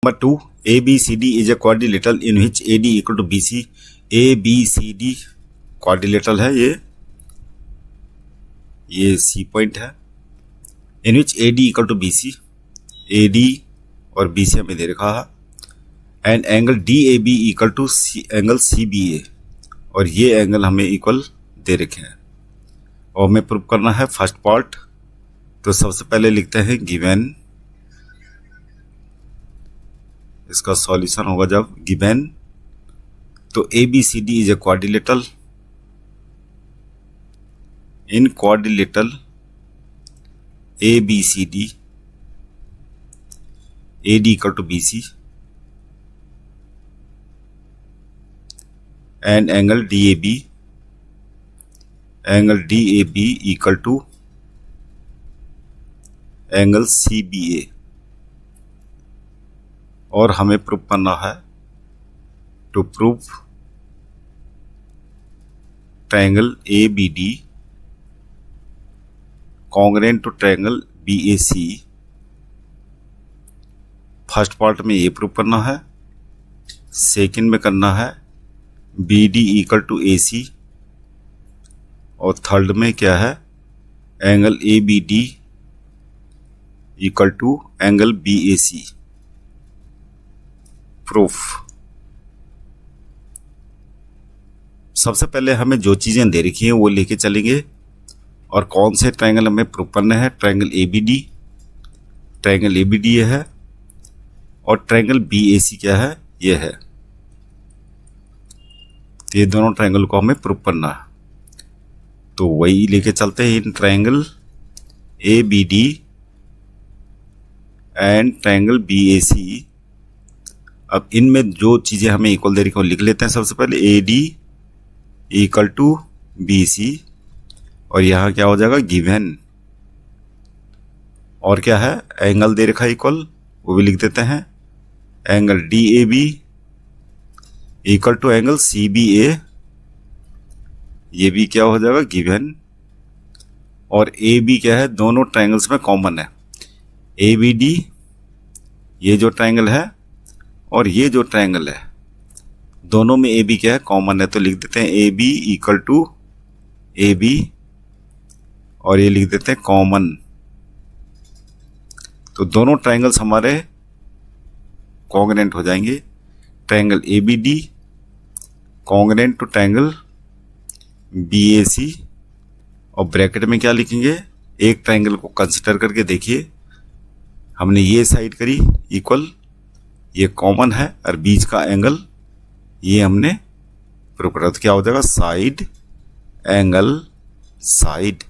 Number 2, ABCD is a quadrilateral in which AD equal to BC. ABCD quadrilateral है ये C point है. In which AD equal to BC, AD और BC हमें दे रखा है. And angle DAB equal to angle CBA, और ये एंगल हमें इक्वल दे रखे हैं और हमें प्रूव करना है फर्स्ट पार्ट. तो सबसे पहले लिखते हैं गिवन. इसका सॉल्यूशन होगा जब गिवन, तो ABCD is a quadrilateral. In quadrilateral ABCD AD equal to BC and angle DAB equal to angle CBA, और हमें प्रूव करना है to prove triangle ABD congruent to triangle BAC. First part में ये prove करना है, second में करना है BD इक्वल टू AC, और थर्ड में क्या है angle ABD equal to angle BAC. Proof. सबसे पहले हमें जो चीजें दे रखी हैं वो लेके चलेंगे, और कौन से ट्रायंगल हमें प्रूव करना है. ट्रायंगल ABD ये है, और ट्रायंगल BAC क्या है, ये है. ये दोनों ट्रायंगल को हमें प्रूव करना है, तो वही लेके चलते हैं. In triangle ABD and triangle BAC. अब इनमें जो चीजें हमें इक्वल दे रही हैं लिख लेते हैं. सबसे पहले AD इक्वल टू BC, और यहां क्या हो जाएगा गिवन, और क्या है एंगल दे रखा इक्वल, वो भी लिख देते हैं. Angle DAB equal to angle CBA, ये भी क्या हो जाएगा गिवन, और AB क्या है दोनों ट्रायंगल्स में कॉमन है. ABD ये जो ट्रायंगल है और ये जो ट्रायंगल है दोनों में AB क्या है कॉमन है, तो लिख देते हैं AB इक्वल टू AB, और ये लिख देते हैं कॉमन. तो दोनों ट्रायंगल्स हमारे कॉन्ग्रुएंट हो जाएंगे. Triangle ABD congruent to triangle BAC, और ब्रैकेट में क्या लिखेंगे, एक ट्रायंगल को कंसिडर करके देखिए, हमने ये साइड करी इक्वल, ये कॉमन है, और बीच का एंगल ये हमने प्रूव करा, तो क्या हो जाएगा साइड एंगल साइड.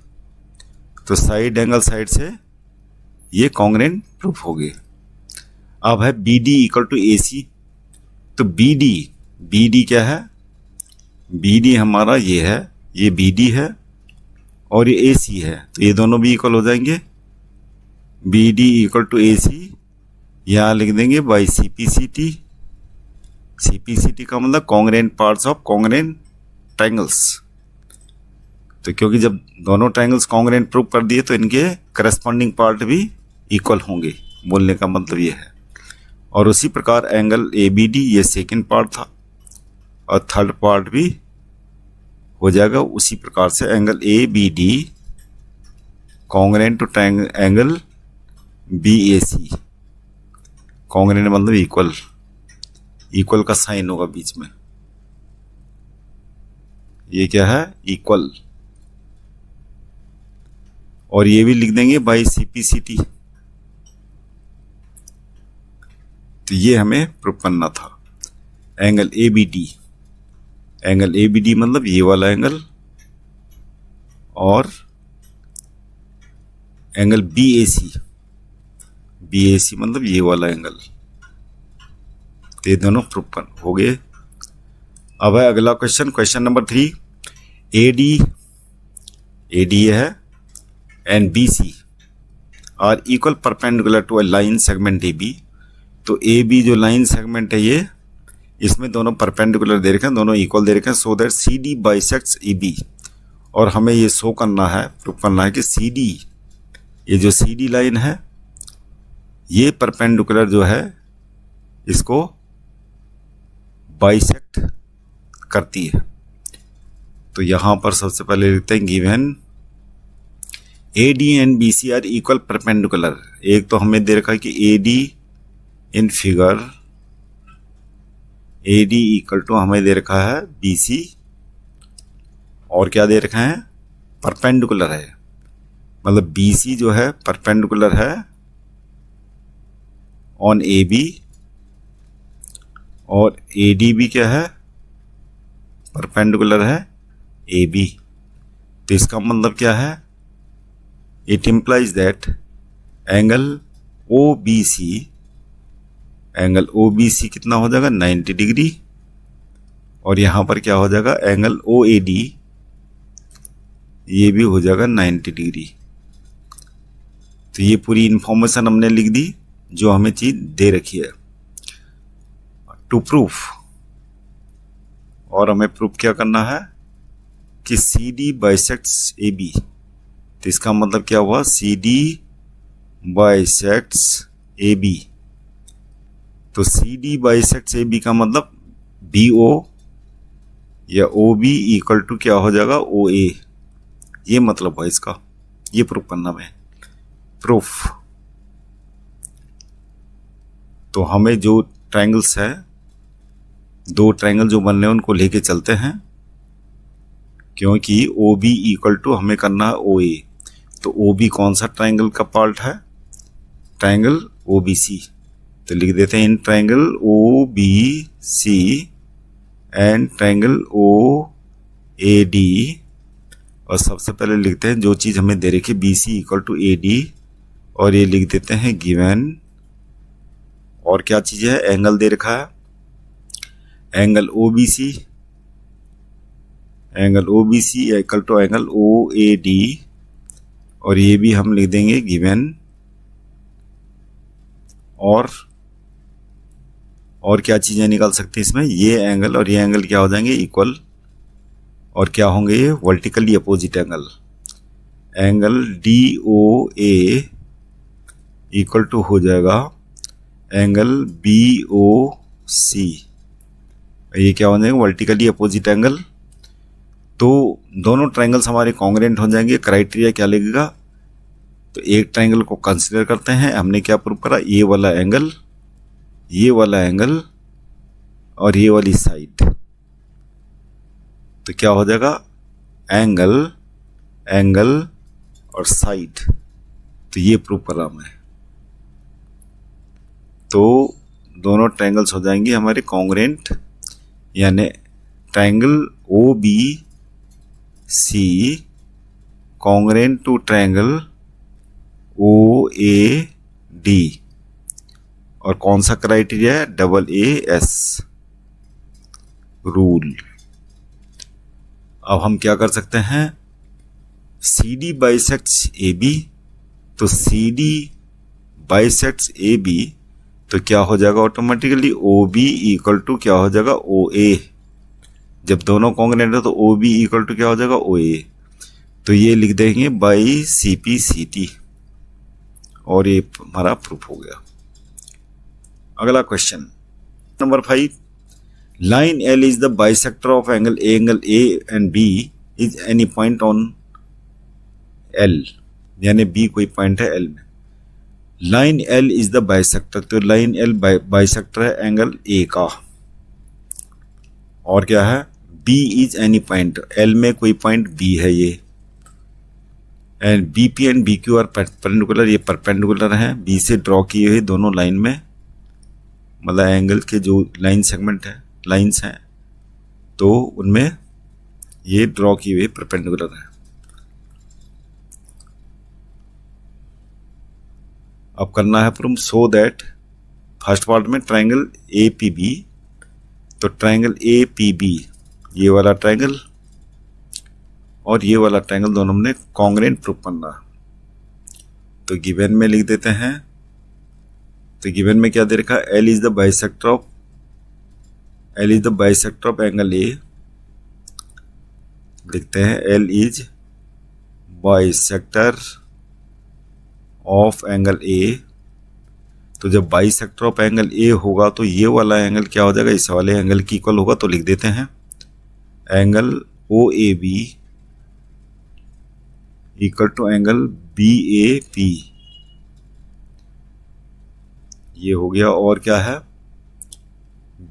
तो साइड एंगल साइड से ये कॉन्ग्रुएंट प्रूफ हो गए. अब है BD इक्वल टू AC, तो BD क्या है, BD हमारा ये है, ये BD है, और ये AC है, तो ये दोनों भी इक्वल हो जाएंगे. BD इक्वल टू AC, यहां लिख देंगे बाई CPCT. CPCT का मतलब congruent parts of congruent triangles. तो क्योंकि जब दोनों ट्रायंगल्स कॉन्ग्रुएंट प्रूव कर दिए तो इनके करस्पॉन्डिंग पार्ट भी इक्वल होंगे, बोलने का मतलब ये है. और उसी प्रकार एंगल ABD ये सेकंड पार्ट था, और थर्ड पार्ट भी हो जाएगा उसी प्रकार से. Angle ABD congruent to angle BAC. Congruent मतलब इक्वल, इक्वल का साइन होगा बीच में, ये क्या है इक्वल, और ये भी लिख देंगे बाई CPCT. तो ये हमें प्रूव करना था. एंगल ABD मतलब ये वाला एंगल, और एंगल BAC मतलब ये वाला एंगल, ये दोनों प्रूव हो गए. अब है अगला क्वेश्चन नंबर 3. AD ये है and BC are equal perpendicular to a line segment AB. तो AB जो लाइन सेगमेंट है ये, इसमें दोनों परपेंडिकुलर दे रखे हैं, दोनों इक्वल दे रखे हैं, so that CD bisects EB. और हमें ये शो करना है, प्रूव करना है कि CD, ये जो CD लाइन है ये परपेंडिकुलर जो है इसको बाइसेक्ट करती है। तो यहां पर सबसे पहले लिखते हैं given AD and BC are equal perpendicular. एक तो हमें दे रखा है कि AD in figure AD equal to हमें दे रखा है BC, और क्या दे रखा है, परपेंडिकुलर है, मतलब BC जो है परपेंडिकुलर है ऑन AB, और AD भी क्या है, परपेंडिकुलर है AB। तो इसका मतलब क्या है, it implies that angle OBC कितना हो जाएगा, 90 डिग्री, और यहां पर क्या हो जाएगा, एंगल OAD ये भी हो जाएगा 90 डिग्री। तो ये पूरी इंफॉर्मेशन हमने लिख दी जो हमें चीज दे रखी है टू प्रूफ। और हमें प्रूफ क्या करना है कि CD बाइसेक्ट्स AB। तो इसका मतलब क्या हुआ, CD बाइसेक्ट्स AB। तो CD बाइसेक्ट्स AB का मतलब BO या OB इक्वल टू क्या हो जाएगा, OA। ये मतलब है इसका, ये प्रूफ करना है, प्रूफ। तो हमें जो ट्रायंगल्स है, दो ट्रायंगल जो बन रहे हैं उनको लेके चलते हैं, क्योंकि OB इक्वल टू हमें करना है OA। तो OB कौन सा ट्रायंगल का पार्ट है, ट्रायंगल OBC। तो लिख देते हैं in triangle OBC and triangle OAD। और सबसे पहले लिखते हैं जो चीज हमें दे रखी BC इक्वल टू AD, और ये लिख देते हैं गिवन। और क्या चीज है, एंगल दे रखा है, angle OBC equal to angle OAD, और ये भी हम लिख देंगे गिवन। और क्या चीजें निकाल सकते हैं इसमें, ये एंगल और ये एंगल क्या हो जाएंगे, इक्वल, और क्या होंगे ये, vertically opposite angle. Angle DOA equal to हो जाएगा एंगल BOC। ये क्या हो जाएगा, वर्टिकली अपोजिट एंगल। तो दोनों ट्रायंगल्स हमारे कॉन्ग्रुएंट हो जाएंगे। क्राइटेरिया क्या लगेगा, तो एक ट्रायंगल को कंसीडर करते हैं, हमने क्या प्रूव करा, ये वाला एंगल और ये वाली साइड। तो क्या हो जाएगा, एंगल और साइड। तो ये प्रूव करा मैं। तो दोनों ट्रायंगल्स हो जाएंगे हमारे कॉन्ग्रुएंट, यानी triangle OBC congruent to triangle OAD। और कौन सा क्राइटेरिया है, AAS रूल। अब हम क्या कर सकते हैं, CD बाइसेक्ट्स AB। तो CD बाइसेक्ट्स AB, तो क्या हो जाएगा ऑटोमेटिकली, OB इक्वल टू क्या हो जाएगा, OA। जब दोनों कॉन्ग्रुएंट है तो OB इक्वल टू क्या हो जाएगा, OA। तो ये लिख देंगे बाई CPCT, और ये हमारा प्रूफ हो गया। अगला question number 5, line L is the bisector of angle A and B is any point on L, यानी B कोई पॉइंट है L में। Line L is the bisector, तो लाइन L बाइसेक्टर है एंगल A का। और क्या है, B is any point, L में कोई पॉइंट B है ये। And BP and BQ are perpendicular, ये परपेंडिकुलर है B से ड्रॉ किए हुए दोनों लाइन में, मतलब एंगल के जो लाइन सेगमेंट है, लाइंस हैं, तो उनमें ये ड्रॉ किए हुए परपेंडिकुलर है। अब करना है proof, so that first part में ट्रायंगल APB। तो ट्रायंगल APB, ये वाला ट्रायंगल और ये वाला ट्रायंगल दोनों में कॉन्ग्रुएंट प्रूफ करना। तो गिवन में लिख देते हैं। तो गिवन में क्या दे रखा है, L is the bisector of angle A। लिखते हैं L is bisector of angle A। तो जब बाइसेक्टर ऑफ एंगल ए होगा तो ये वाला एंगल क्या हो जाएगा, इस वाले एंगल की इक्वल होगा। तो लिख देते हैं angle O A B equal to angle B A P, ये हो गया। और क्या है,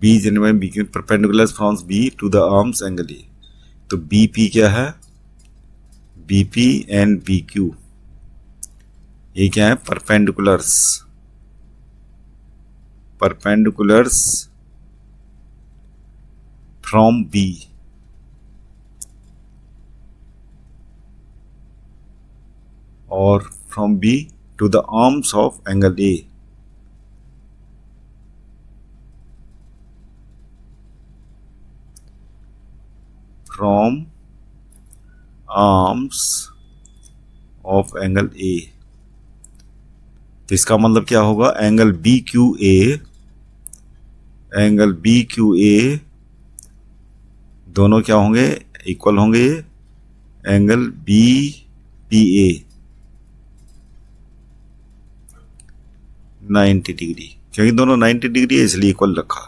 बी जेनवन B Q perpendicular from B to the arms angle A, तो बी पी क्या है, B P and B Q, ये क्या है, परपेंडिकुलर्स फ्रॉम बी, और from B to the arms of angle A. From arms of angle A, तो इसका मतलब क्या होगा, एंगल बी क्यू ए दोनों क्या होंगे, इक्वल होंगे angle B P A 90 degree, क्योंकि दोनों 90 डिग्री है इसलिए इक्वल रखा।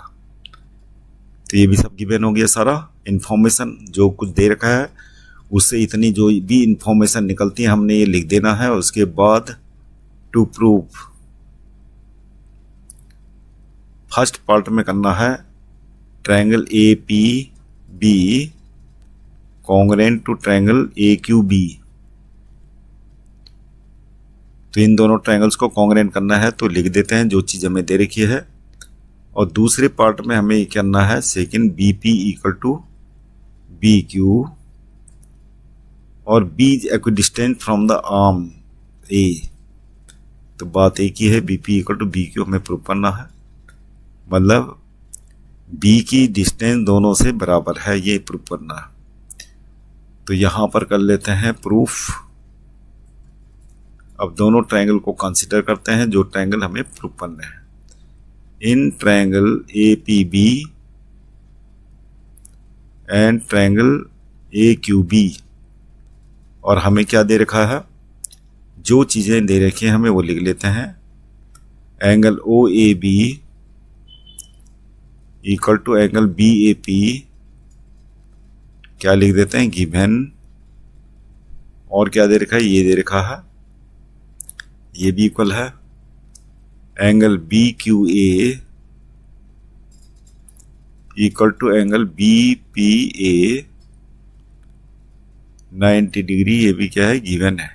तो ये भी सब गिवन हो गया, सारा इन्फॉर्मेशन जो कुछ दे रखा है उससे इतनी जो भी इन्फॉर्मेशन निकलती है हमने ये लिख देना है। उसके बाद टू प्रूव, फर्स्ट पार्ट में करना है triangle A P B congruent to triangle A Q B, तो इन दोनों ट्रायंगल्स को कॉन्ग्रेंट करना है। तो लिख देते हैं जो चीज़ हमें दे रखी है। और दूसरे पार्ट में हमें ये करना है second B P equal to B Q, और B is equidistant from the arm A, तो बात एक ही है, B P equal to B Q हमें प्रूव करना है, मतलब बी की डिस्टेंस दोनों से बराबर है, ये प्रूव करना है। तो यहाँ पर कर लेते हैं प्रूफ। अब दोनों ट्रायंगल को कंसीडर करते हैं जो ट्रायंगल हमें प्रूव करने हैं। In triangle A P B and triangle A Q B, और हमें क्या दे रखा है, जो चीज़ें दे रखी हैं हमें वो लिख लेते हैं। Angle O A B equal to angle B A P, क्या लिख देते हैं, गिवन। और क्या दे रखा है, ये दे रखा है, ये भी इक्वल है। Angle B Q A equal to angle B P A 90 degree, ये भी क्या है, गिवन है।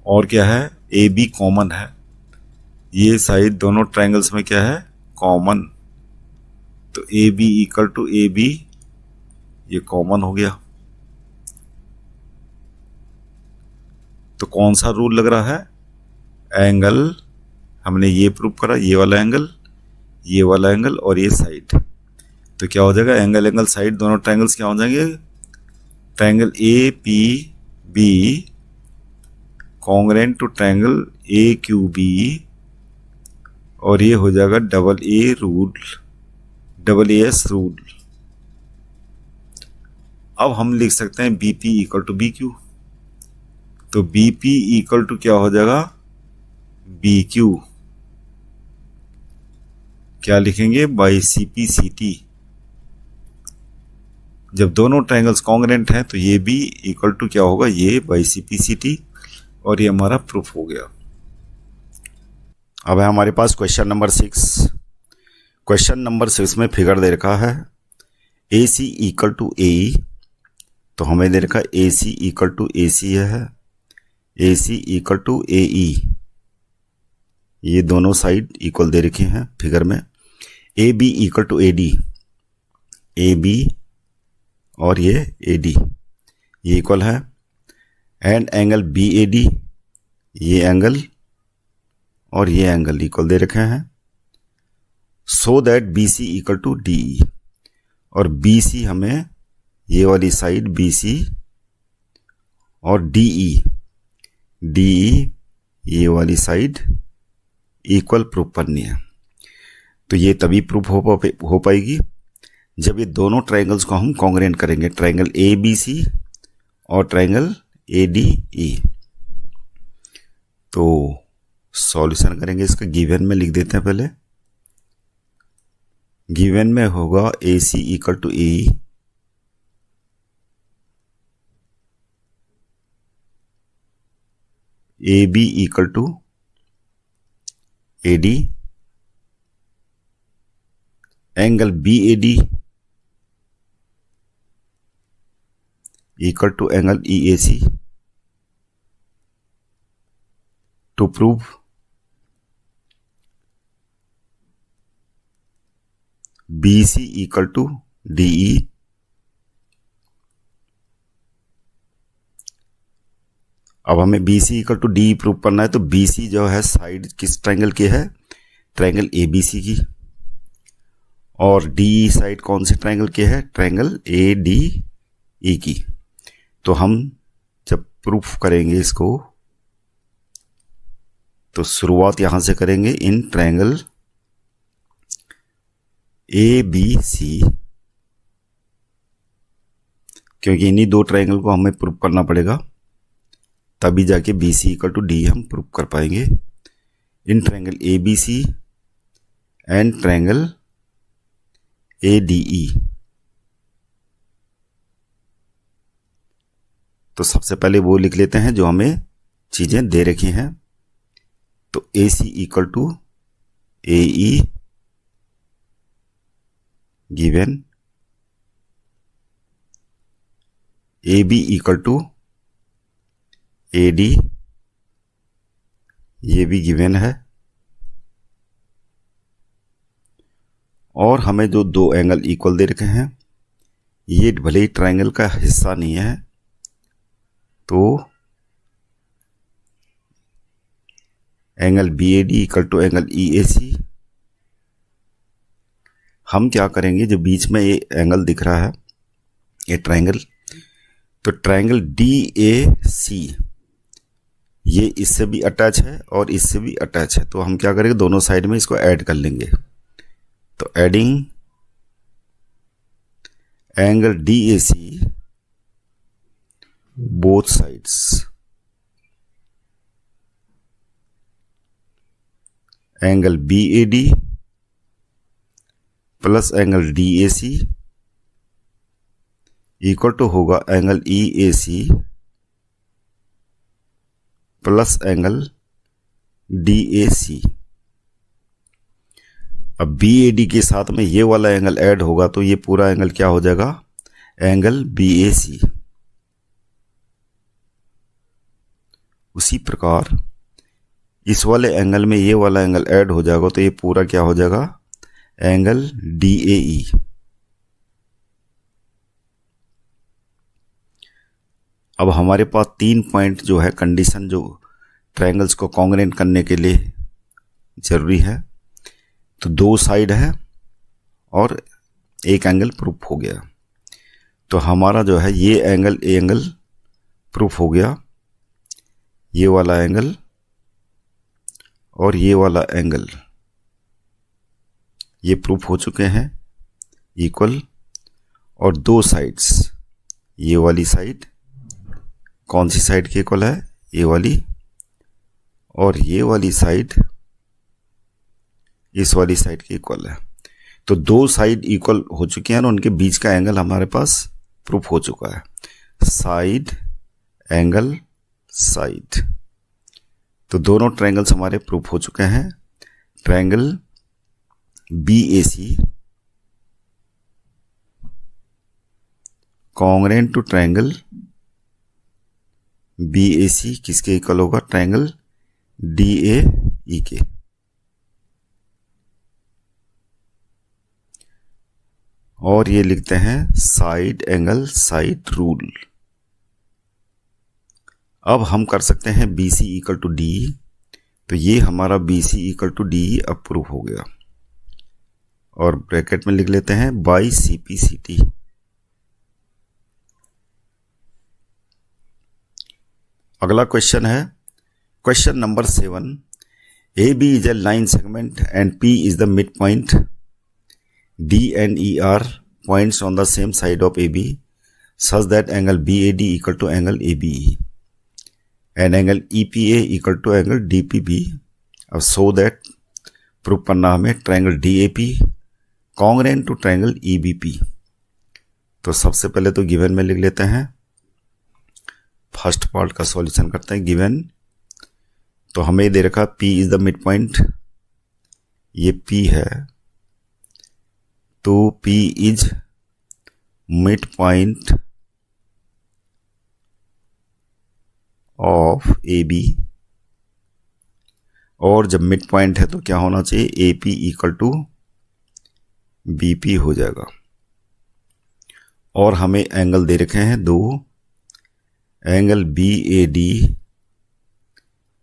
और क्या है, ए बी कॉमन है, ये साइड दोनों ट्रायंगल्स में क्या है, कॉमन, तो A B equal to A B, ये कॉमन हो गया। तो कौन सा रूल लग रहा है, एंगल हमने ये प्रूव करा, ये वाला एंगल और ये साइड, तो क्या हो जाएगा, एंगल साइड दोनों ट्रायंगल्स क्या हो जाएंगे, triangle A P B congruent to triangle A Q B, और ये हो जाएगा डबल ए एस रूल। अब हम लिख सकते हैं B P equal to B Q, तो बी पी इक्वल टू क्या हो जाएगा, बी क्यू, क्या लिखेंगे, by C P C T. जब दोनों ट्रायंगल्स कॉन्ग्रेंट हैं तो ये भी इक्वल टू क्या होगा, ये by C P C T, और ये हमारा प्रूफ हो गया। अब है हमारे पास क्वेश्चन नंबर 6। क्वेश्चन नंबर 6 में फिगर दे रखा है ए सी इक्वल टू ए, तो हमें दे रखा ए सी इक्वल टू ए सी है, ए सी इक्वल टू ए ई, ये दोनों साइड इक्वल दे रखे हैं फिगर में। A B equal to A D, A B और ये ए डी ये इक्वल है। And angle B A D, ये एंगल और ये एंगल इक्वल दे रखे हैं। So that B C equal to D E, और बी सी हमें ये वाली साइड बी सी और डी ई ये वाली साइड इक्वल प्रूफ करनी है। तो ये तभी प्रूफ हो पाएगी जब ये दोनों ट्रायंगल्स को हम कॉन्ग्रेंट करेंगे, ट्रायंगल ए बी सी और ट्रायंगल ए डी ई। तो सॉल्यूशन करेंगे इसका। गिवन में लिख देते हैं पहले। गिवन में होगा AC equal to AE, AB equal to AD, angle BAD equal to angle EAC। To prove BC equal to DE, अब हमें BC equal to DE prove करना है। तो BC जो है साइड किस ट्रायंगल की है? ट्रायंगल ABC की। और DE साइड कौन से ट्रायंगल की है? ट्रायंगल ADE की। तो हम जब प्रूफ करेंगे इसको तो शुरुआत यहां से करेंगे इन ट्रायंगल ABC, क्योंकि इन्हीं दो ट्रायंगल को हमें प्रूफ करना पड़ेगा, तभी जाके BC इक्वल टू D हम प्रूफ कर पाएंगे। In triangle ABC and triangle ADE। तो सबसे पहले वो लिख लेते हैं जो हमें चीजें दे रखी हैं। तो AC equal to AE given, AB equal to AD ये भी गिवन है। और हमें जो दो एंगल इक्वल दे रखे हैं, ये भले ही ट्रायंगल का हिस्सा नहीं है, तो angle BAD equal to angle EAC। हम क्या करेंगे, जो बीच में ये एंगल दिख रहा है, ये ट्रायंगल, तो ट्रायंगल DAC ये इससे भी अटैच है और इससे भी अटैच है। तो हम क्या करेंगे, दोनों साइड में इसको ऐड कर लेंगे। तो adding angle DAC both sides, angle BAD plus angle DAC equal to होगा angle EAC plus angle DAC। अब BAD के साथ में ये वाला एंगल ऐड होगा तो ये पूरा एंगल क्या हो जाएगा, एंगल BAC। उसी प्रकार इस वाले एंगल में ये वाला एंगल ऐड हो जाएगा तो ये पूरा क्या हो जाएगा, एंगल DAE। अब हमारे पास 3 पॉइंट जो है कंडीशन जो ट्रायंगल्स को कॉन्ग्रुएंट करने के लिए जरूरी है। तो 2 साइड है और एक एंगल प्रूफ हो गया। तो हमारा जो है ये एंगल प्रूफ हो गया, ये वाला एंगल और ये वाला एंगल ये प्रूफ हो चुके हैं इक्वल। और 2 साइड्स, ये वाली साइड कौन सी साइड के इक्वल है, ये वाली, और ये वाली साइड इस वाली साइड के इक्वल है। तो 2 साइड इक्वल हो चुके हैं और उनके बीच का एंगल हमारे पास प्रूफ हो चुका है, साइड एंगल साइड। तो दोनों ट्रायंगल्स हमारे प्रूफ हो चुके हैं। Triangle BAC congruent to triangle BAC किसके इक्वल होगा, ट्रायंगल DAE के। और ये लिखते हैं साइड एंगल साइड रूल। अब हम कर सकते हैं BC इक्वल टू DE। तो ये हमारा BC इक्वल टू DE अब प्रूफ हो गया और ब्रैकेट में लिख लेते हैं बाई CPCT। अगला क्वेश्चन है question number 7। AB is a line segment and P is the midpoint. D and E are points on the same side of AB such that angle BAD equal to angle ABE and angle EPA equal to angle DPB अब so that prove करना हमें triangle DAP congruent to triangle EBP। तो सबसे पहले तो given में लिख लेते हैं, फर्स्ट पार्ट का सॉल्यूशन करते हैं। गिवन तो हमें दे रखा P is the mid point, ये P है, तो P is mid point of AB, और जब मिड पॉइंट है तो क्या होना चाहिए, AP इक्वल टू BP हो जाएगा। और हमें एंगल दे रखे हैं दो, angle BAD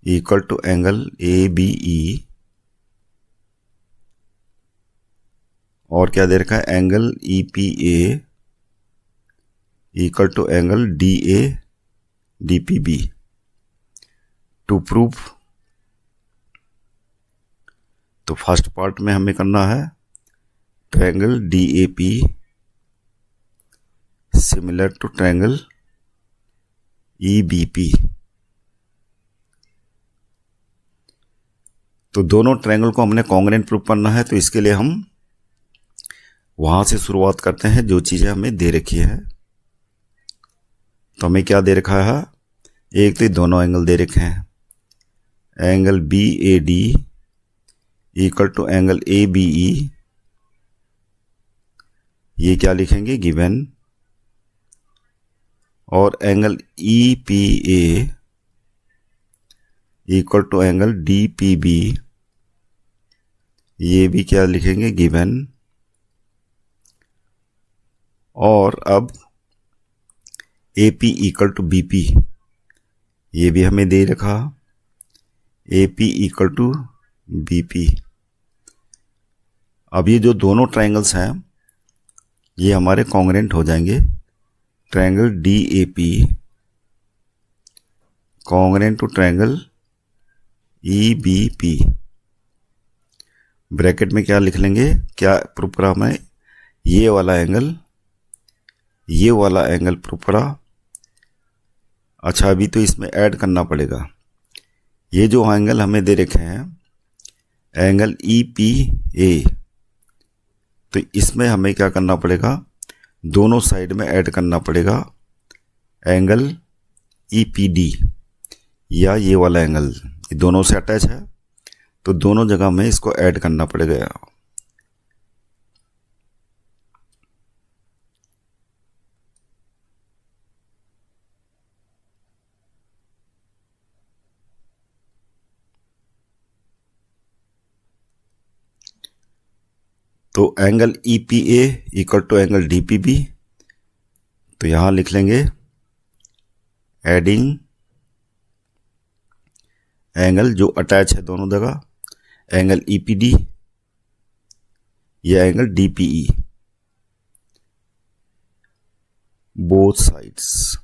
equal to angle ABE, और क्या दे रखा है, angle EPA equal to angle DPB। To prove, तो फर्स्ट पार्ट में हमें करना है triangle DAP similar to triangle EBP। तो दोनों ट्रायंगल को हमने कॉन्ग्रेंट प्रूव करना है, तो इसके लिए हम वहां से शुरुआत करते हैं जो चीजें हमें दे रखी है। तो हमें क्या दे रखा है, एक तो दोनों एंगल दे रखे हैं, angle BAD equal to angle ABE, ये क्या लिखेंगे गिवन, और angle EPA equal to angle DPB, ये भी क्या लिखेंगे गिवन। और अब AP इक्वल टू BP, ये भी हमें दे रखा, AP इक्वल टू BP। अब ये जो दोनों ट्रायंगल्स हैं ये हमारे कॉन्ग्रेंट हो जाएंगे, triangle DAP congruent to triangle EBP। Bracket में क्या लिख लेंगे, क्या प्रूव करा हमें, ये वाला एंगल प्रूव करा। अच्छा अभी तो इसमें ऐड करना पड़ेगा, ये जो एंगल हमें दे रखे हैं एंगल EPA, तो इसमें हमें क्या करना पड़ेगा, दोनों साइड में ऐड करना पड़ेगा एंगल EPD, या ये वाला एंगल, ये दोनों से अटैच है तो दोनों जगह में इसको ऐड करना पड़ेगा। तो angle EPA equal to angle DPB, तो यहां लिख लेंगे एडिंग एंगल जो अटैच है दोनों जगह, एंगल EPD या एंगल DPE बोथ साइड्स,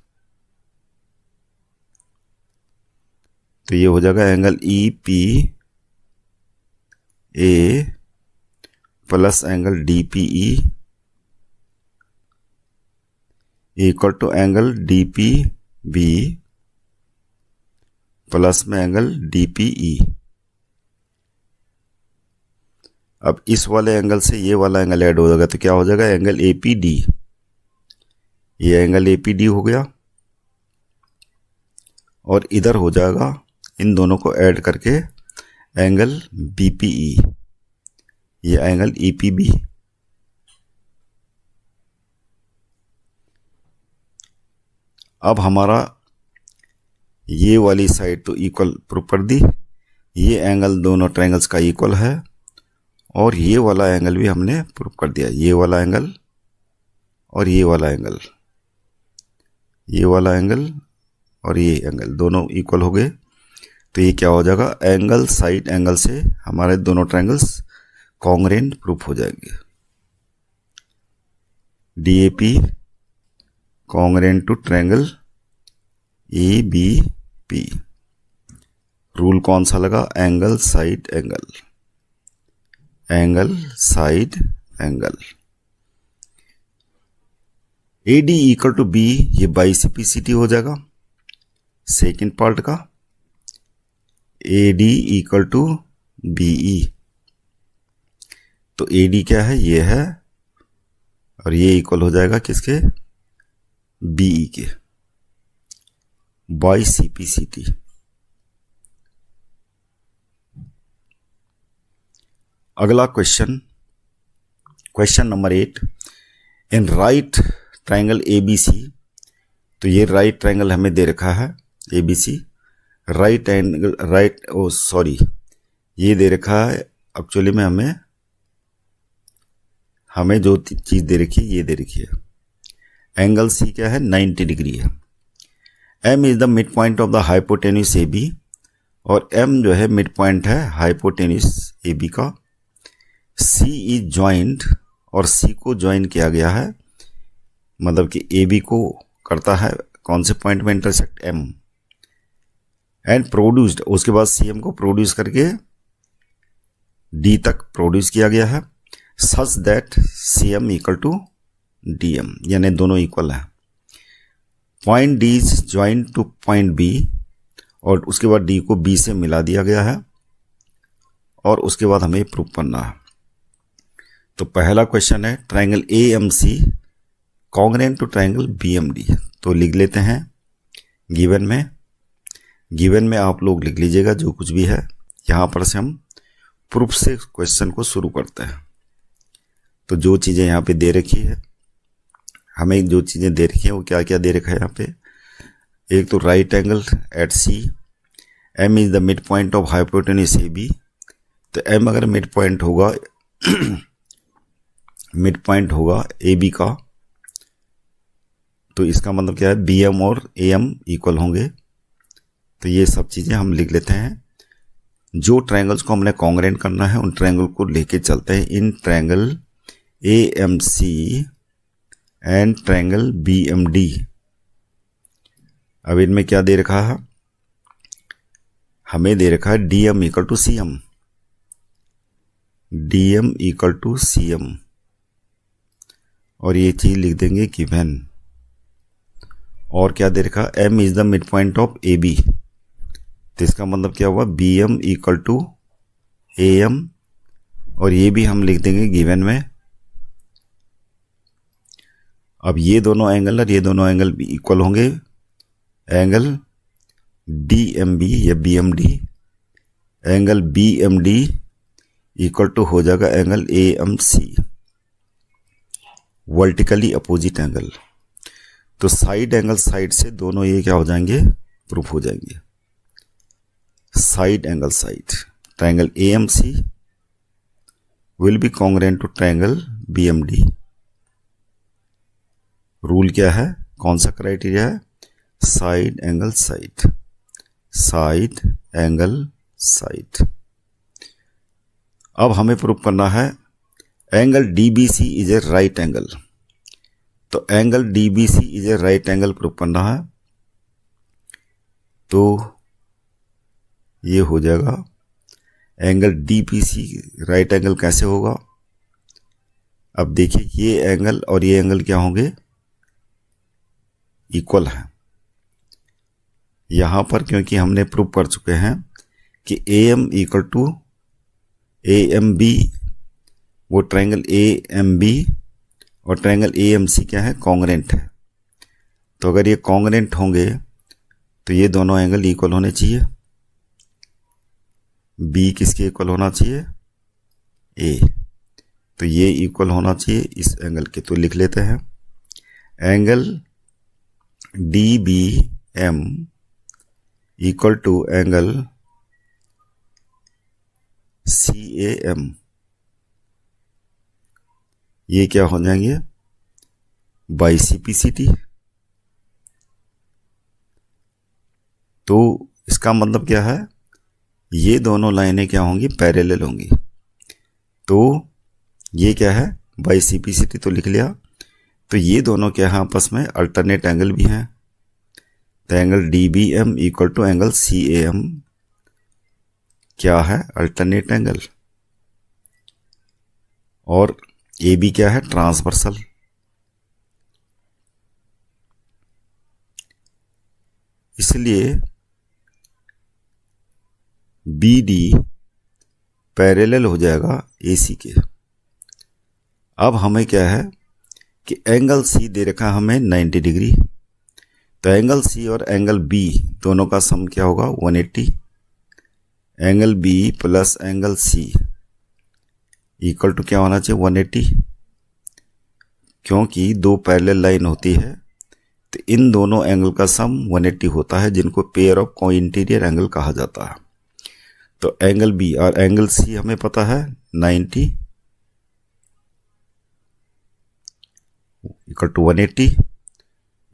तो ये हो जाएगा angle EPA plus angle DPE equal to angle DPB plus में एंगल DPE। अब इस वाले एंगल से ये वाला एंगल ऐड हो जाएगा तो क्या हो जाएगा, एंगल APD, ये एंगल APD हो गया, और इधर हो जाएगा इन दोनों को ऐड करके एंगल BPE, ये एंगल EPB। अब हमारा ये वाली साइड तो इक्वल प्रूव कर दी, ये एंगल दोनों ट्रायंगल्स का इक्वल है, और ये वाला एंगल भी हमने प्रूव कर दिया, ये वाला एंगल और ये वाला एंगल, ये वाला एंगल और ये एंगल दोनों इक्वल हो गए। तो ये क्या हो जाएगा, एंगल साइड एंगल से हमारे दोनों ट्रायंगल्स कॉन्ग्रेंट प्रूफ हो जाएंगे। DAP congruent to triangle EBP। Rule कौन सा लगा, angle side angle, angle side angle. AD equal to B, ये बाई CPCT हो जाएगा सेकेंड पार्ट का। AD equal to BE। तो AD क्या है, ये है, और ये इक्वल हो जाएगा किसके, BE के, बाई CPCT। अगला question, question number 8, in right triangle ABC। तो ये राइट ट्राइंगल हमें दे रखा है ABC, राइट एंगल, ये दे रखा है एक्चुअली में, हमें जो चीज दे रखी है ये दे रखी है, एंगल C क्या है, 90 डिग्री है। M is the mid point of the hypotenuse AB, और M जो है मिड पॉइंट है हाइपोटेन्यूस AB का। C इज ज्वाइंट, और C को ज्वाइन किया गया है, मतलब कि AB को करता है कौन से पॉइंट में इंटरसेक्ट, M। एंड प्रोड्यूस्ड, उसके बाद CM को प्रोड्यूस करके D तक प्रोड्यूस किया गया है, such that CM equal to DM, यानी दोनों इक्वल है। Point D is join to point B, और उसके बाद D को B से मिला दिया गया है, और उसके बाद हमें प्रूव करना है। तो पहला क्वेश्चन है triangle AMC congruent to triangle BMD। तो लिख लेते हैं गिवन में आप लोग लिख लीजिएगा जो कुछ भी है। यहाँ पर से हम प्रूफ से क्वेश्चन को शुरू करते हैं। तो जो चीज़ें यहाँ पे दे रखी है, हमें जो चीज़ें दे रखी हैं वो क्या क्या दे रखा है यहाँ पे। एक तो right angle at C, M is the mid point of hypotenuse AB। तो M अगर मिड पॉइंट होगा AB का, तो इसका मतलब क्या है, BM और AM इक्वल होंगे। तो ये सब चीज़ें हम लिख लेते हैं। जो ट्रायंगल्स को हमने कॉन्ग्रेंट करना है उन ट्रायंगल को लेके चलते हैं। In triangle AMC and triangle BMD। अब इनमें क्या दे रखा है, हमें दे रखा है DM equal to CM, DM equal to CM, और ये चीज लिख देंगे गिवन। और क्या दे रखा, M is the mid point of AB। तो इसका मतलब क्या हुआ, BM इक्वल टू AM, और ये भी हम लिख देंगे गिवन में। अब ये दोनों एंगल और ये दोनों एंगल भी इक्वल होंगे। एंगल DMB या BMD, angle BMD equal to हो जाएगा angle AMC, vertically opposite angle. तो साइड एंगल साइड से दोनों ये क्या हो जाएंगे, प्रूफ हो जाएंगे। Side angle side, triangle AMC will be congruent to triangle BMD। Rule क्या है, कौन सा क्राइटेरिया है, side angle side, side angle side. अब हमें प्रूफ करना है angle DBC is a right angle. तो angle DBC is a right angle proof करना है। तो ये हो जाएगा एंगल DPC राइट एंगल कैसे होगा। अब देखिए ये एंगल और ये एंगल क्या होंगे, इक्वल है। यहां पर क्योंकि हमने प्रूव कर चुके हैं कि AM इक्वल टू AMB, वो ट्रायंगल AMB और ट्रायंगल AMC क्या है, कॉन्ग्रेंट है। तो अगर ये कॉन्ग्रेंट होंगे तो ये दोनों एंगल इक्वल होने चाहिए। B किसके इक्वल होना चाहिए, A। तो ये इक्वल होना चाहिए इस एंगल के। तो लिख लेते हैं angle DBM equal to angle CAM। ये क्या हो जाएंगे, बाई CPCT। तो इसका मतलब क्या है, ये दोनों लाइनें क्या होंगी, पैरेलल होंगी। तो ये क्या है, बाई CPCT तो लिख लिया। तो ये दोनों क्या है, आपस में अल्टरनेट एंगल भी हैं। तो angle DBM equal to angle CAM क्या है, अल्टरनेट एंगल। और AB क्या है, ट्रांसवर्सल। इसलिए BD पैरेलल हो जाएगा AC के। अब हमें क्या है कि एंगल C दे रखा है हमें 90 डिग्री, तो एंगल C और एंगल B दोनों का सम क्या होगा 180। Angle B plus angle C equal to क्या होना चाहिए 180, क्योंकि दो पैरेलल लाइन होती है तो इन दोनों एंगल का सम 180 होता है, जिनको पेयर ऑफ कोइंटीरियर एंगल कहा जाता है। तो एंगल B और एंगल C हमें पता है 90 इक्वल टू 180,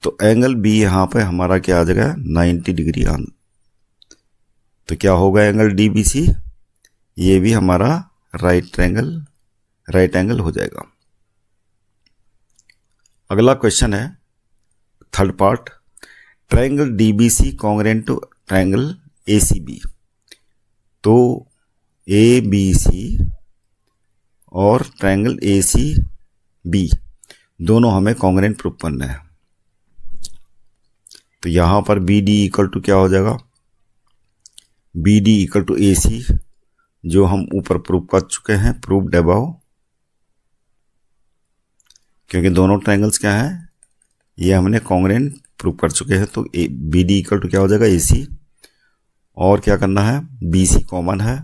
तो एंगल B यहाँ पे हमारा क्या आ जाएगा 90 डिग्री आन। तो क्या होगा एंगल DBC, ये भी हमारा राइट एंगल हो जाएगा। अगला क्वेश्चन है third part, triangle DBC congruent to triangle ACB। तो ABC और ट्रायंगल ACB दोनों हमें कॉन्ग्रुएंट प्रूव करना है। तो यहां पर BD इक्वल टू क्या हो जाएगा, BD इक्वल टू AC, जो हम ऊपर प्रूव कर चुके हैं, प्रूव्ड अबव, क्योंकि दोनों ट्रायंगल्स क्या है ये हमने कॉन्ग्रुएंट प्रूव कर चुके हैं। तो BD इक्वल टू क्या हो जाएगा AC, और क्या करना है BC कॉमन है,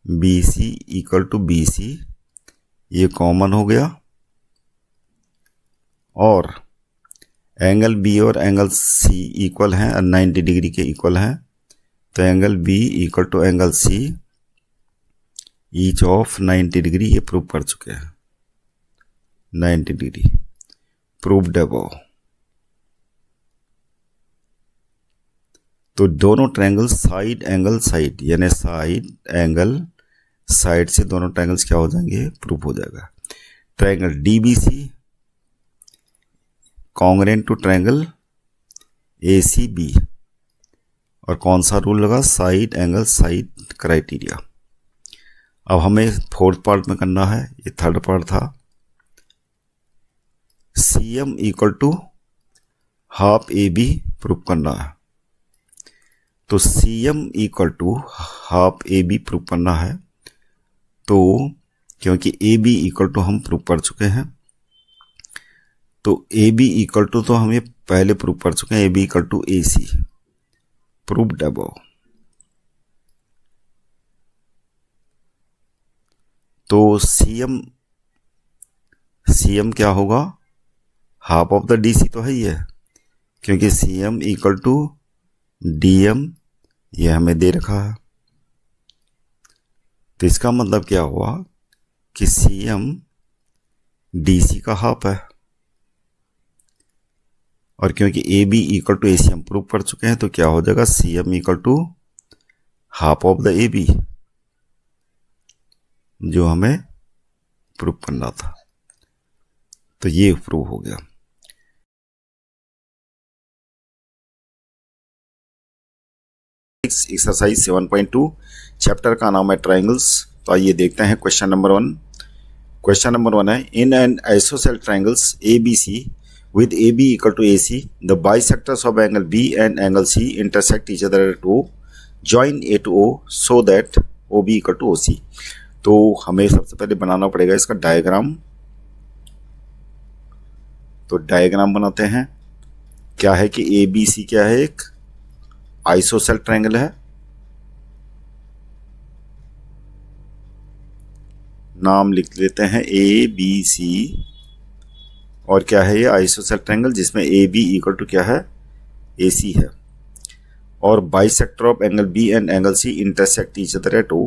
BC इक्वल टू BC, ये कॉमन हो गया, और एंगल B और एंगल C इक्वल हैं और 90 डिग्री के इक्वल हैं, तो angle B equal to angle C each of 90 degree, ये प्रूव कर चुके हैं 90 डिग्री, प्रूव्ड अबव। तो दोनों ट्रायंगल साइड एंगल साइड, यानी साइड एंगल साइड से दोनों ट्रायंगल्स क्या हो जाएंगे प्रूव हो जाएगा। Triangle DBC congruent to triangle ACB, और कौन सा रूल लगा साइड एंगल साइड क्राइटेरिया। अब हमें फोर्थ पार्ट में करना है, ये थर्ड पार्ट था, CM equal to half AB prove करना है। तो CM equal to half AB prove करना है, तो क्योंकि AB इक्वल टू हम प्रूव कर चुके हैं, तो AB इक्वल टू तो हम ये पहले प्रूव कर चुके हैं, AB equal to AC, proved above. तो CM क्या होगा, हाफ ऑफ द DC तो है ही है, क्योंकि CM इक्वल टू DM ये हमें दे रखा है। तो इसका मतलब क्या हुआ कि CM DC का हाफ है, और क्योंकि AB इक्वल टू AC हम प्रूव कर चुके हैं, तो क्या हो जाएगा CM equal to half of the AB, जो हमें प्रूव करना था। तो ये प्रूव हो गया। एक्सरसाइज 7.2 चैप्टर का नाम है ट्रायंगल्स। तो आइए देखते हैं क्वेश्चन नंबर 1। क्वेश्चन नंबर 1 है, in an isosceles triangles ABC with AB equal to AC, the bisectors of angle B and angle C intersect each other at O, join A to O so that OB equal to OC। तो हमें सबसे पहले बनाना पड़ेगा इसका diagram. तो diagram बनाते हैं। क्या है कि ABC क्या है, एक आइसोसेलेस ट्रायंगल है, नाम लिख लेते हैं ABC, और क्या है ये आइसोसेलेस ट्रायंगल जिसमें AB इक्वल टू क्या है AC है, और bisector of angle B and angle C intersect each other at O।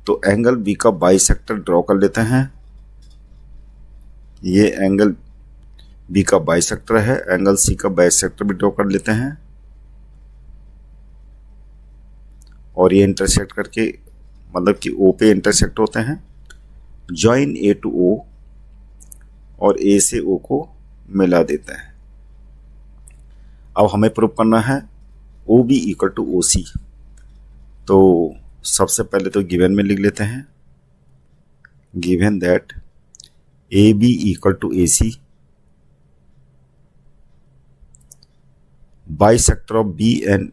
तो एंगल B का बाइसेक्टर ड्रॉ कर लेते हैं, ये एंगल B का बाइसेक्टर है, एंगल C का बाइसेक्टर भी ड्रॉ कर लेते हैं, और ये इंटरसेक्ट करके मतलब कि O पे इंटरसेक्ट होते हैं, ज्वाइन A टू O, और A से O को मिला देते हैं। अब हमें प्रूव करना है OB इक्वल टू OC। तो सबसे पहले तो गिवन में लिख लेते हैं, given that AB equal to AC, bisector of B and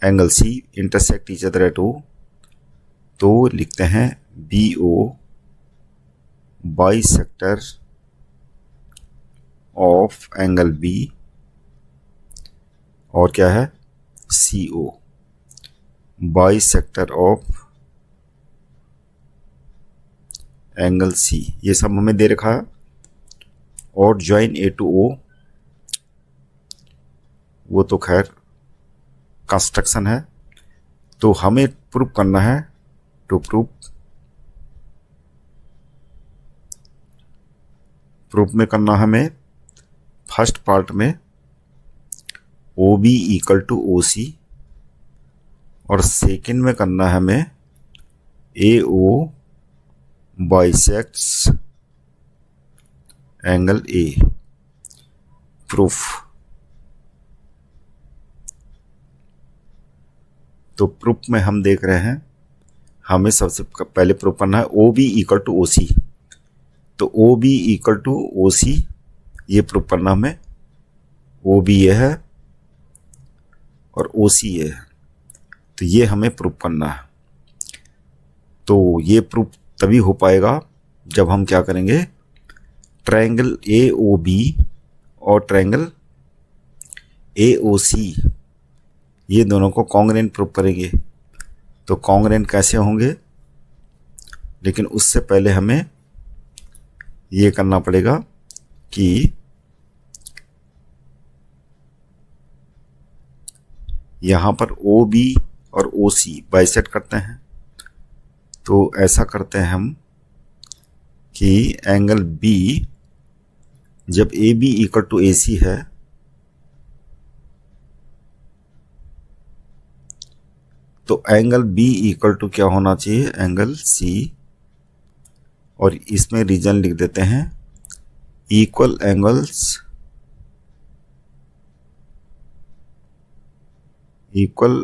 angle C intersect each other at O, तो लिखते हैं BO bisector of angle B और क्या है CO bisector of angle C। ये सब हमें दे रखा है। और ज्वाइन A to O, वो तो खैर कंस्ट्रक्शन है। तो हमें प्रूव करना है, टू प्रूफ में करना हमें फर्स्ट पार्ट में OB इक्वल टू OC और सेकंड में करना है हमें AO bisects angle A। Proof, तो प्रूफ में हम देख रहे हैं हमें सबसे पहले प्रूफ करना है OB इक्वल टू OC। तो OB इक्वल टू OC ये प्रूफ करना हमें। OB ये है और OC ये है, तो ये हमें प्रूफ करना है। तो ये प्रूफ तभी हो पाएगा जब हम क्या करेंगे, ट्रायंगल AOB और ट्रायंगल AOC ये दोनों को कॉन्ग्रुएंट प्रूफ करेंगे। तो कॉन्ग्रुएंट कैसे होंगे, लेकिन उससे पहले हमें ये करना पड़ेगा कि यहाँ पर OB और OC बाइसेक्ट करते हैं। तो ऐसा करते हैं हम कि एंगल B जब AB इक्वल टू AC है तो एंगल B इक्वल टू क्या होना चाहिए, एंगल C। और इसमें रीजन लिख देते हैं equal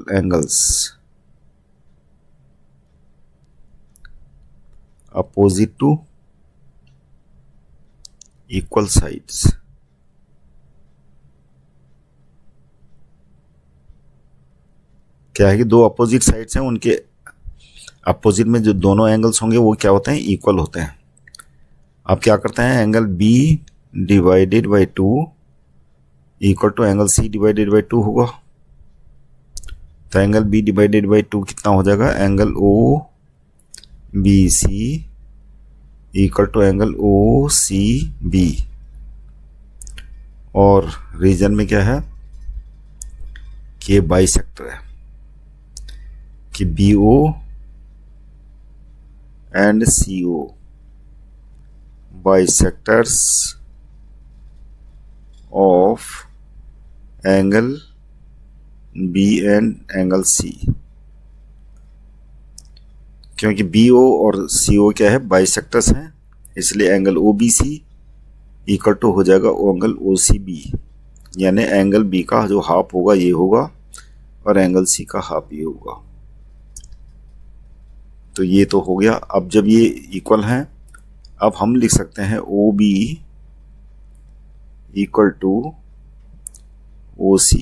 angles opposite to equal sides. क्या है कि दो अपोजिट साइड्स हैं, उनके अपोजिट में जो दोनों एंगल्स होंगे वो क्या होते हैं, इक्वल होते हैं। अब क्या करते हैं, angle B divided by 2 equal to angle C divided by 2 होगा। तो एंगल B डिवाइडेड बाई 2 कितना हो जाएगा, angle OBC equal to angle OCB। और रीजन में क्या है कि बाइसेक्टर है कि BO and CO bisectors of angle B and angle C। क्योंकि BO और CO क्या है, बाइसेक्टर्स हैं, इसलिए एंगल OBC इक्वल टू हो जाएगा एंगल OCB। यानी एंगल B का जो हाफ होगा ये होगा और एंगल C का हाफ ये होगा। तो ये तो हो गया। अब जब ये इक्वल हैं, अब हम लिख सकते हैं OB इक्वल टू OC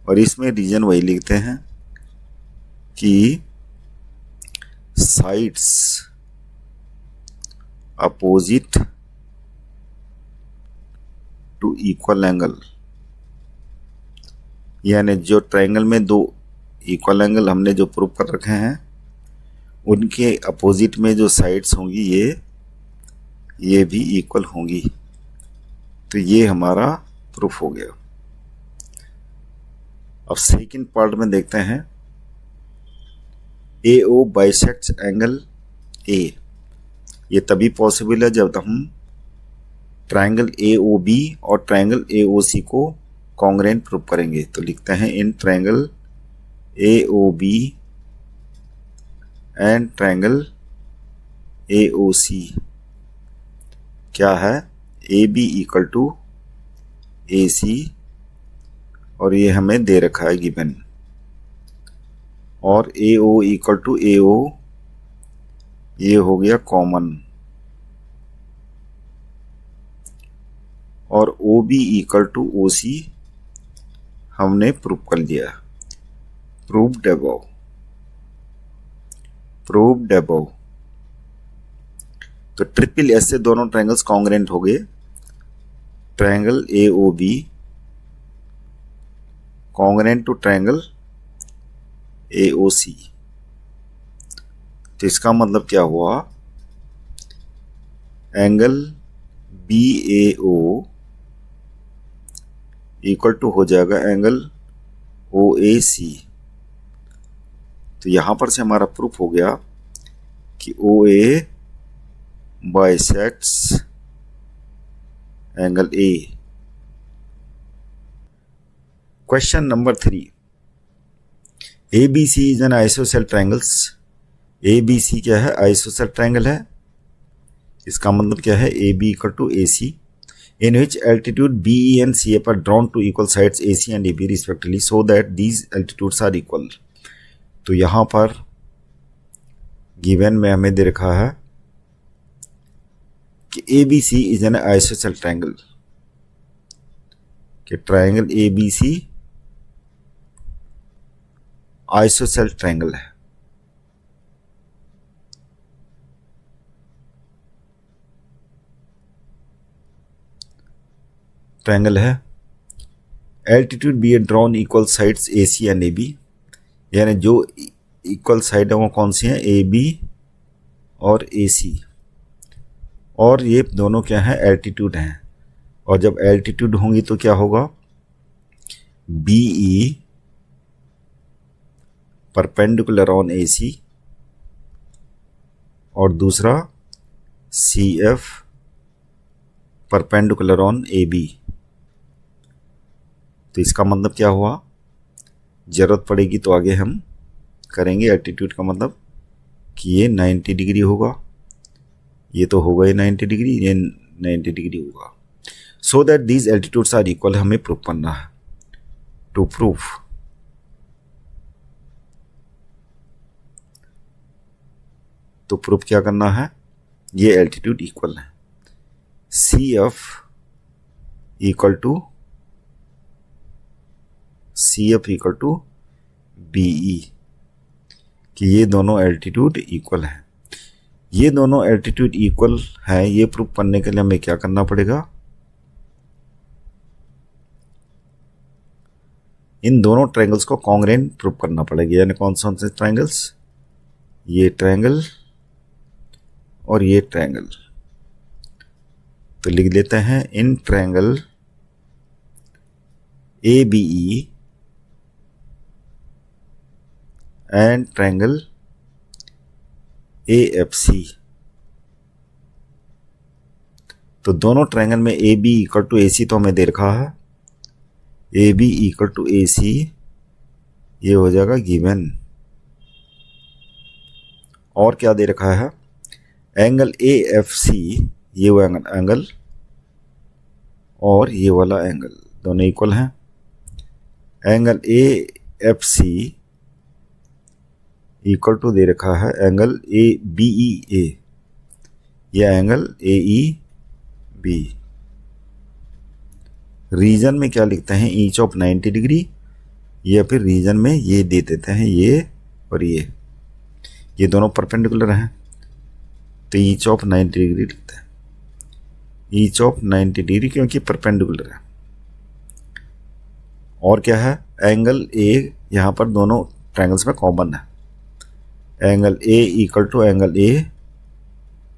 और इसमें रीजन वही लिखते हैं कि sides opposite to equal angle. यानी जो ट्रायंगल में दो इक्वल एंगल हमने जो प्रूव कर रखे हैं उनके अपोजिट में जो साइड्स होंगी ये भी इक्वल होंगी। तो ये हमारा प्रूफ हो गया। अब सेकंड पार्ट में देखते हैं AO बाइसेक्ट्स एंगल A। ये तभी पॉसिबल है जब हम ट्रायंगल AOB और ट्रायंगल AOC को कॉन्ग्रुएंट प्रूव करेंगे। तो लिखते हैं in triangle AOB and triangle AOC क्या है, AB इक्वल टू AC और ये हमें दे रखा है गिवन। और AO इक्वल टू AO ये हो गया कॉमन। और OB इक्वल टू OC हमने प्रूव कर लिया, प्रूव्ड अबव। Proved above. तो ट्रिपल एस से दोनों ट्रायंगल्स कॉन्ग्रेंट हो गए। Triangle A O B congruent to triangle A O C. तो इसका मतलब क्या हुआ, angle B A O equal to हो जाएगा एंगल ओ ए सी। तो यहां पर से हमारा प्रूफ हो गया कि O A bisects angle A. Question number 3, ABC is an isosceles triangles. ABC क्या है, आइसोसेल ट्रायंगल है। इसका मतलब क्या है, AB equal to AC in which altitude BE and CF are drawn to equal sides AC and AB respectively so that these altitudes are equal। तो यहां पर गिवन में हमें दे रखा है कि ABC is an isosceles triangle, कि ट्रायंगल ABC आइसोसेल ट्रायंगल है। ट्रायंगल है, altitude B A drawn equal sides A C and A B, यानी जो इक्वल साइड है वो कौन सी हैं, ए बी और ए सी। और ये दोनों क्या हैं, एल्टीट्यूड हैं। और जब एल्टीट्यूड होंगी तो क्या होगा, B E perpendicular on A C और दूसरा C F perpendicular on A B. तो इसका मतलब क्या हुआ, जरूरत पड़ेगी तो आगे हम करेंगे। एल्टीट्यूड का मतलब कि ये 90 डिग्री होगा, ये तो होगा ही 90 डिग्री, ये 90 डिग्री होगा। So that these altitudes are equal, हमें प्रूफ करना है। टू प्रूफ तो प्रूफ क्या करना है, ये एल्टीट्यूड इक्वल है। C F equal to BE, कि ये दोनों एल्टीट्यूड इक्वल हैं। ये दोनों एल्टीट्यूड इक्वल है, ये प्रूफ करने के लिए हमें क्या करना पड़ेगा, इन दोनों ट्रायंगल्स को कॉन्ग्रेंट प्रूफ करना पड़ेगा। यानी कौन से ट्रायंगल्स, ये ट्रायंगल और ये ट्रायंगल। तो लिख देते हैं, in triangle A B E and triangle A F C. तो दोनों ट्रायंगल में A B equal to A C तो हमें दे रखा है, A B equal to A C, ये हो जाएगा गिवन। और क्या दे रखा है, एंगल ए एफ सी, ये वो एंगल और ये वाला एंगल दोनों इक्वल हैं। Angle A F C equal to दे रखा है angle A B E A, यह angle A E B. Reason में क्या लिखते हैं, ईच ऑफ 90 डिग्री, या फिर रीजन में ये दे देते हैं, ये और ये दोनों परपेंडिकुलर हैं तो ईच ऑफ 90 डिग्री लिखते हैं। ईच ऑफ 90 डिग्री क्योंकि परपेंडिकुलर है। और क्या है, एंगल ए यहाँ पर दोनों ट्रायंगल्स में कॉमन है, angle A equal to angle A,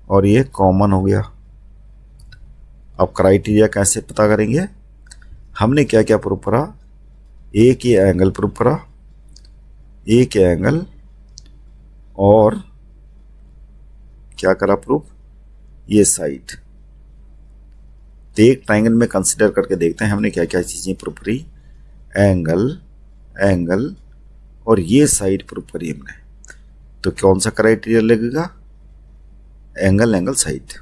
और ये कॉमन हो गया। अब क्राइटेरिया कैसे पता करेंगे, हमने क्या क्या प्रूफ करा, ए के एंगल प्रूफ करा, ए के एंगल, और क्या करा प्रूफ, ये साइड। तो एक ट्रायंगल में कंसिडर करके देखते हैं हमने क्या क्या चीजें प्रूफ करी, एंगल, एंगल और ये साइड प्रूफ करी हमने। तो कौन सा क्राइटेरिया लगेगा, एंगल, एंगल, साइड।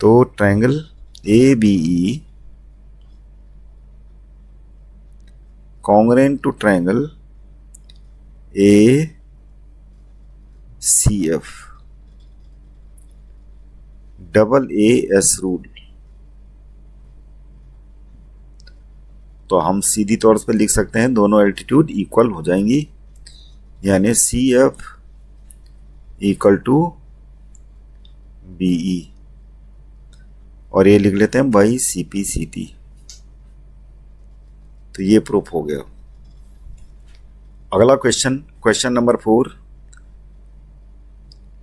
तो triangle A B E congruent to triangle A C F, double A S rule. तो हम सीधी तौर पर लिख सकते हैं दोनों एल्टीट्यूड इक्वल हो जाएंगी, यानी C F equal to BE, और ये लिख लेते हैं बाई CPCT। तो ये प्रूफ हो गया। अगला question, question number 4,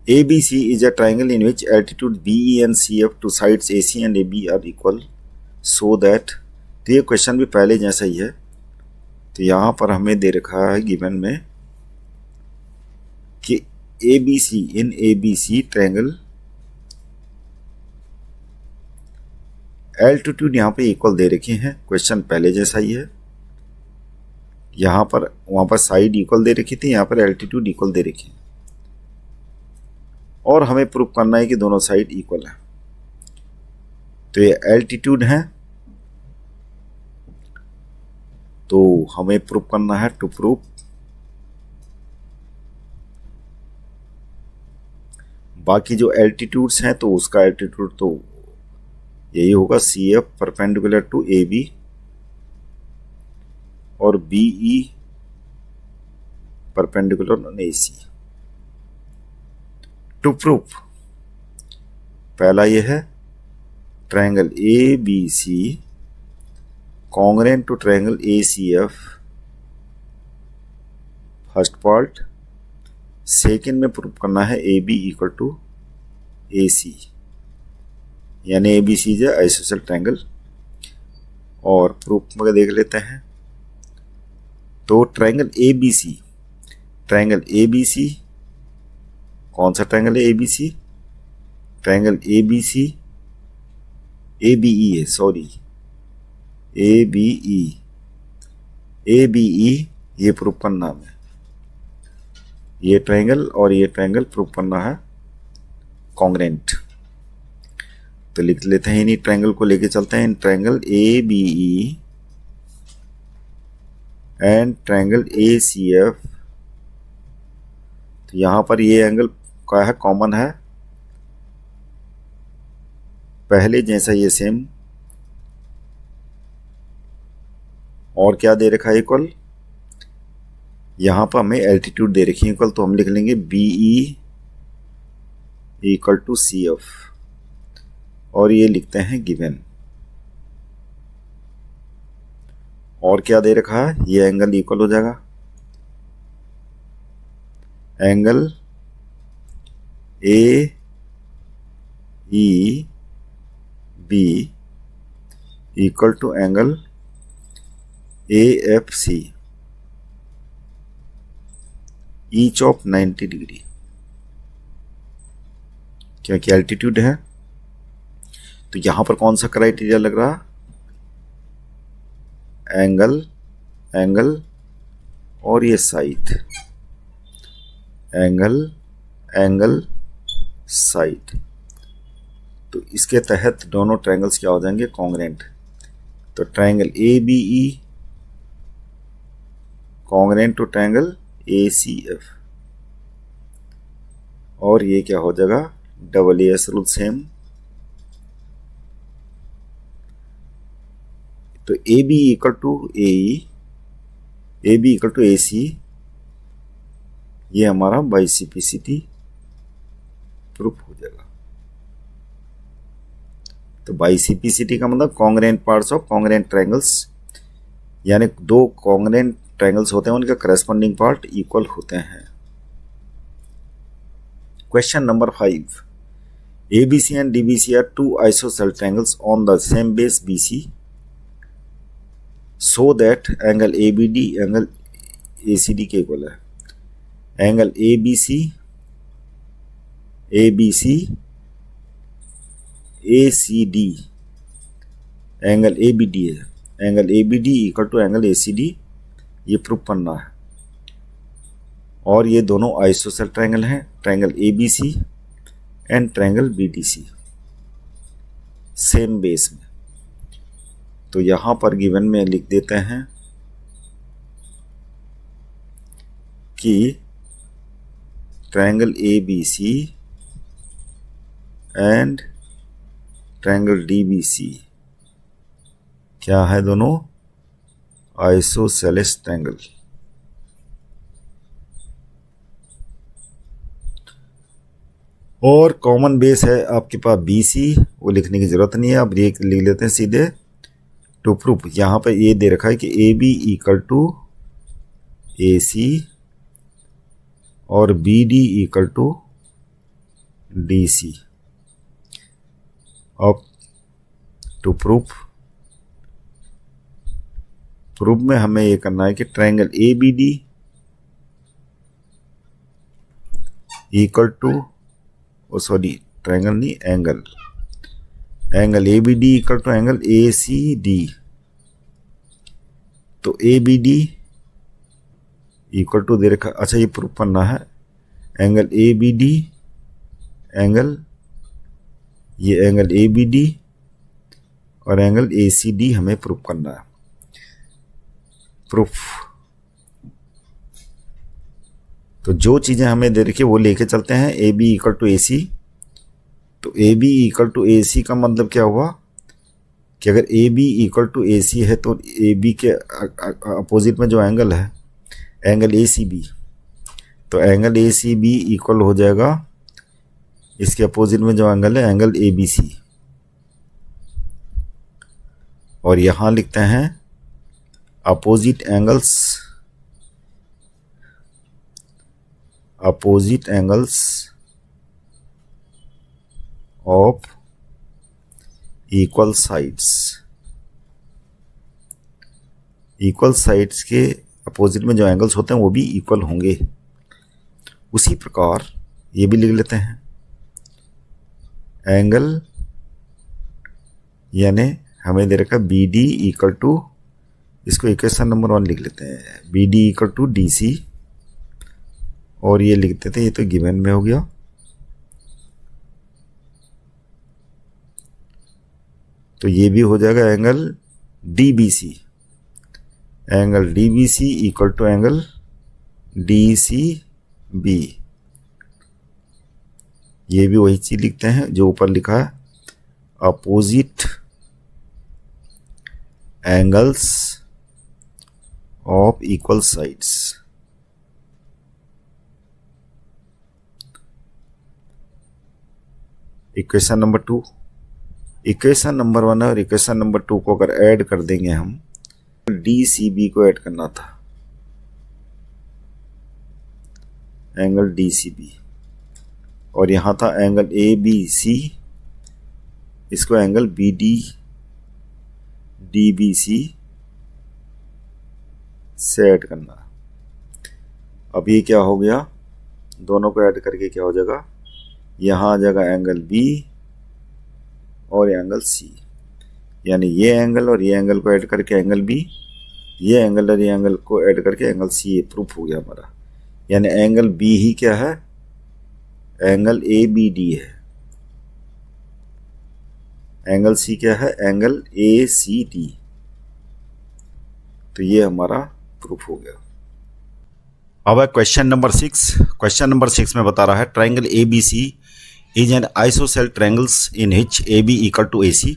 ABC is a triangle in which altitude BE and CF to sides AC and AB are equal so that, तो ये क्वेश्चन भी पहले जैसा ही है। तो यहाँ पर हमें दे रखा है गिवन में कि ABC इन ABC ट्रायंगल एल्टीट्यूड यहाँ पे इक्वल दे रखे हैं, क्वेश्चन पहले जैसा ही है। यहाँ पर वहाँ पर साइड इक्वल दे रखी थी, यहाँ पर एल्टीट्यूड इक्वल दे रखे हैं, और हमें प्रूफ करना है कि दोनों साइड इक्वल है। तो ये एल्टीट्यूड है, तो हमें प्रूफ करना है, टू प्रूफ बाकी जो एल्टीट्यूड्स हैं तो उसका एल्टीट्यूड तो यही होगा CF परपेंडिकुलर टू AB और BE perpendicular on AC। To proof पहला ये है triangle ABC congruent to triangle ACF, first part. Second में प्रूफ करना है AB इक्वल टू AC, यानी ABC इज आइसोसेल ट्रायंगल। और प्रूफ में देख लेते हैं। तो ट्रायंगल ABC कौन सा ट्रायंगल है ABC? ट्रायंगल ABC ABE है, सॉरी ABE ये प्रूफ करना है, ये ट्रायंगल और ये ट्रायंगल प्रूफ करना है कॉन्ग्रेंट। तो लिख लेते हैं, इन्हीं ट्रायंगल को लेके चलते हैं। Triangle ABE and triangle ACF। तो यहां पर ये एंगल क्या है, कॉमन है, पहले जैसा ये सेम। और क्या दे रखा है इक्वल, यहां पर हमें एल्टीट्यूड दे रखी है इक्वल, तो हम लिख लेंगे BE इक्वल टू CF, और ये लिखते हैं गिवन। और क्या दे रखा है, ये एंगल इक्वल हो जाएगा, angle AEB equal to angle AFC each of 90 degree, क्योंकि एल्टीट्यूड है। तो यहां पर कौन सा क्राइटेरिया लग रहा, एंगल और ये साइड, एंगल साइड। तो इसके तहत दोनों ट्रायंगल्स क्या हो जाएंगे, कॉन्ग्रेंट। तो triangle ABE congruent to triangle ACF, और ये क्या हो जाएगा, AAS रूल सेम। तो AB equal to AE, AB equal to AC, ये हमारा बाई CPCT प्रूफ हो जाएगा। तो बाई CPCT का मतलब congruent parts of congruent triangles, यानी दो कॉन्ग्रेंट ट्रायंगल्स होते हैं, उनके करस्पॉन्डिंग पार्ट इक्वल होते हैं। Question number 5, ABC and DBC are two isosceles triangles on the same base BC so that angle ABD angle ACD के इक्वल है। Angle ABC ACD angle ABD है, angle ABD equal to angle ACD, ये proof करना है। और ये दोनों आइसोसेल ट्रायंगल हैं, triangle ABC and triangle BDC, same base में। तो यहां पर गिवन में लिख देते हैं कि triangle ABC and triangle DBC क्या है, दोनों आइसोसेलेस ट्रायंगल। और कॉमन बेस है आपके पास BC, वो लिखने की ज़रूरत नहीं है, अब ये लिख लेते हैं सीधे। टू प्रूफ, यहाँ पे ये दे रखा है कि AB इक्वल टू AC और BD इक्वल टू DC। अब टू प्रूफ में हमें ये करना है कि triangle ABD equal to, sorry triangle नहीं, angle ABD equal to angle ACD। तो ABD इक्वल टू दे रखा, अच्छा ये प्रूफ करना है, एंगल ABD एंगल, ये एंगल ABD और एंगल ACD हमें प्रूफ करना है। प्रूफ, तो जो चीज़ें हमें दे रखी है वो लेके चलते हैं। AB इक्वल टू AC, तो AB इक्वल टू AC का मतलब क्या हुआ कि अगर AB इक्वल टू AC है तो AB के अपोजिट में जो एंगल है एंगल ACB, तो एंगल ACB इक्वल हो जाएगा इसके अपोजिट में जो एंगल है एंगल ABC। और यहाँ लिखते हैं opposite angles of equal sides. Equal sides के अपोजिट में जो एंगल्स होते हैं वो भी इक्वल होंगे। उसी प्रकार ये भी लिख लेते हैं, एंगल यानी हमें दे रखा BD इक्वल टू, इसको इक्वेशन नंबर 1 लिख लेते हैं, BD इक्वल टू DC, और ये लिख देते हैं, ये तो गिवन में हो गया। तो ये भी हो जाएगा angle DBC, angle DBC equal to angle DCB। ये भी वही चीज लिखते हैं जो ऊपर लिखा है, opposite angles of equal sides. Equation number 2, equation number 1 और इक्वेशन नंबर 2 को अगर ऐड कर देंगे हम, DCB को ऐड करना था, एंगल DCB, और यहाँ था एंगल ABC, इसको एंगल DBC से ऐड करना। अब ये क्या हो गया, दोनों को ऐड करके क्या हो जाएगा, यहाँ आ जाएगा एंगल B और एंगल C, यानी ये एंगल और ये एंगल को ऐड करके एंगल B, ये एंगल और ये एंगल को ऐड करके एंगल C। ये प्रूफ हो गया हमारा, यानी एंगल B ही क्या है, एंगल ABD है, एंगल C क्या है, एंगल ACD। तो ये हमारा प्रूफ हो गया। अब है क्वेश्चन नंबर 6। क्वेश्चन नंबर 6 में बता रहा है triangle ABC is an isosceles triangles in which AB equal to AC।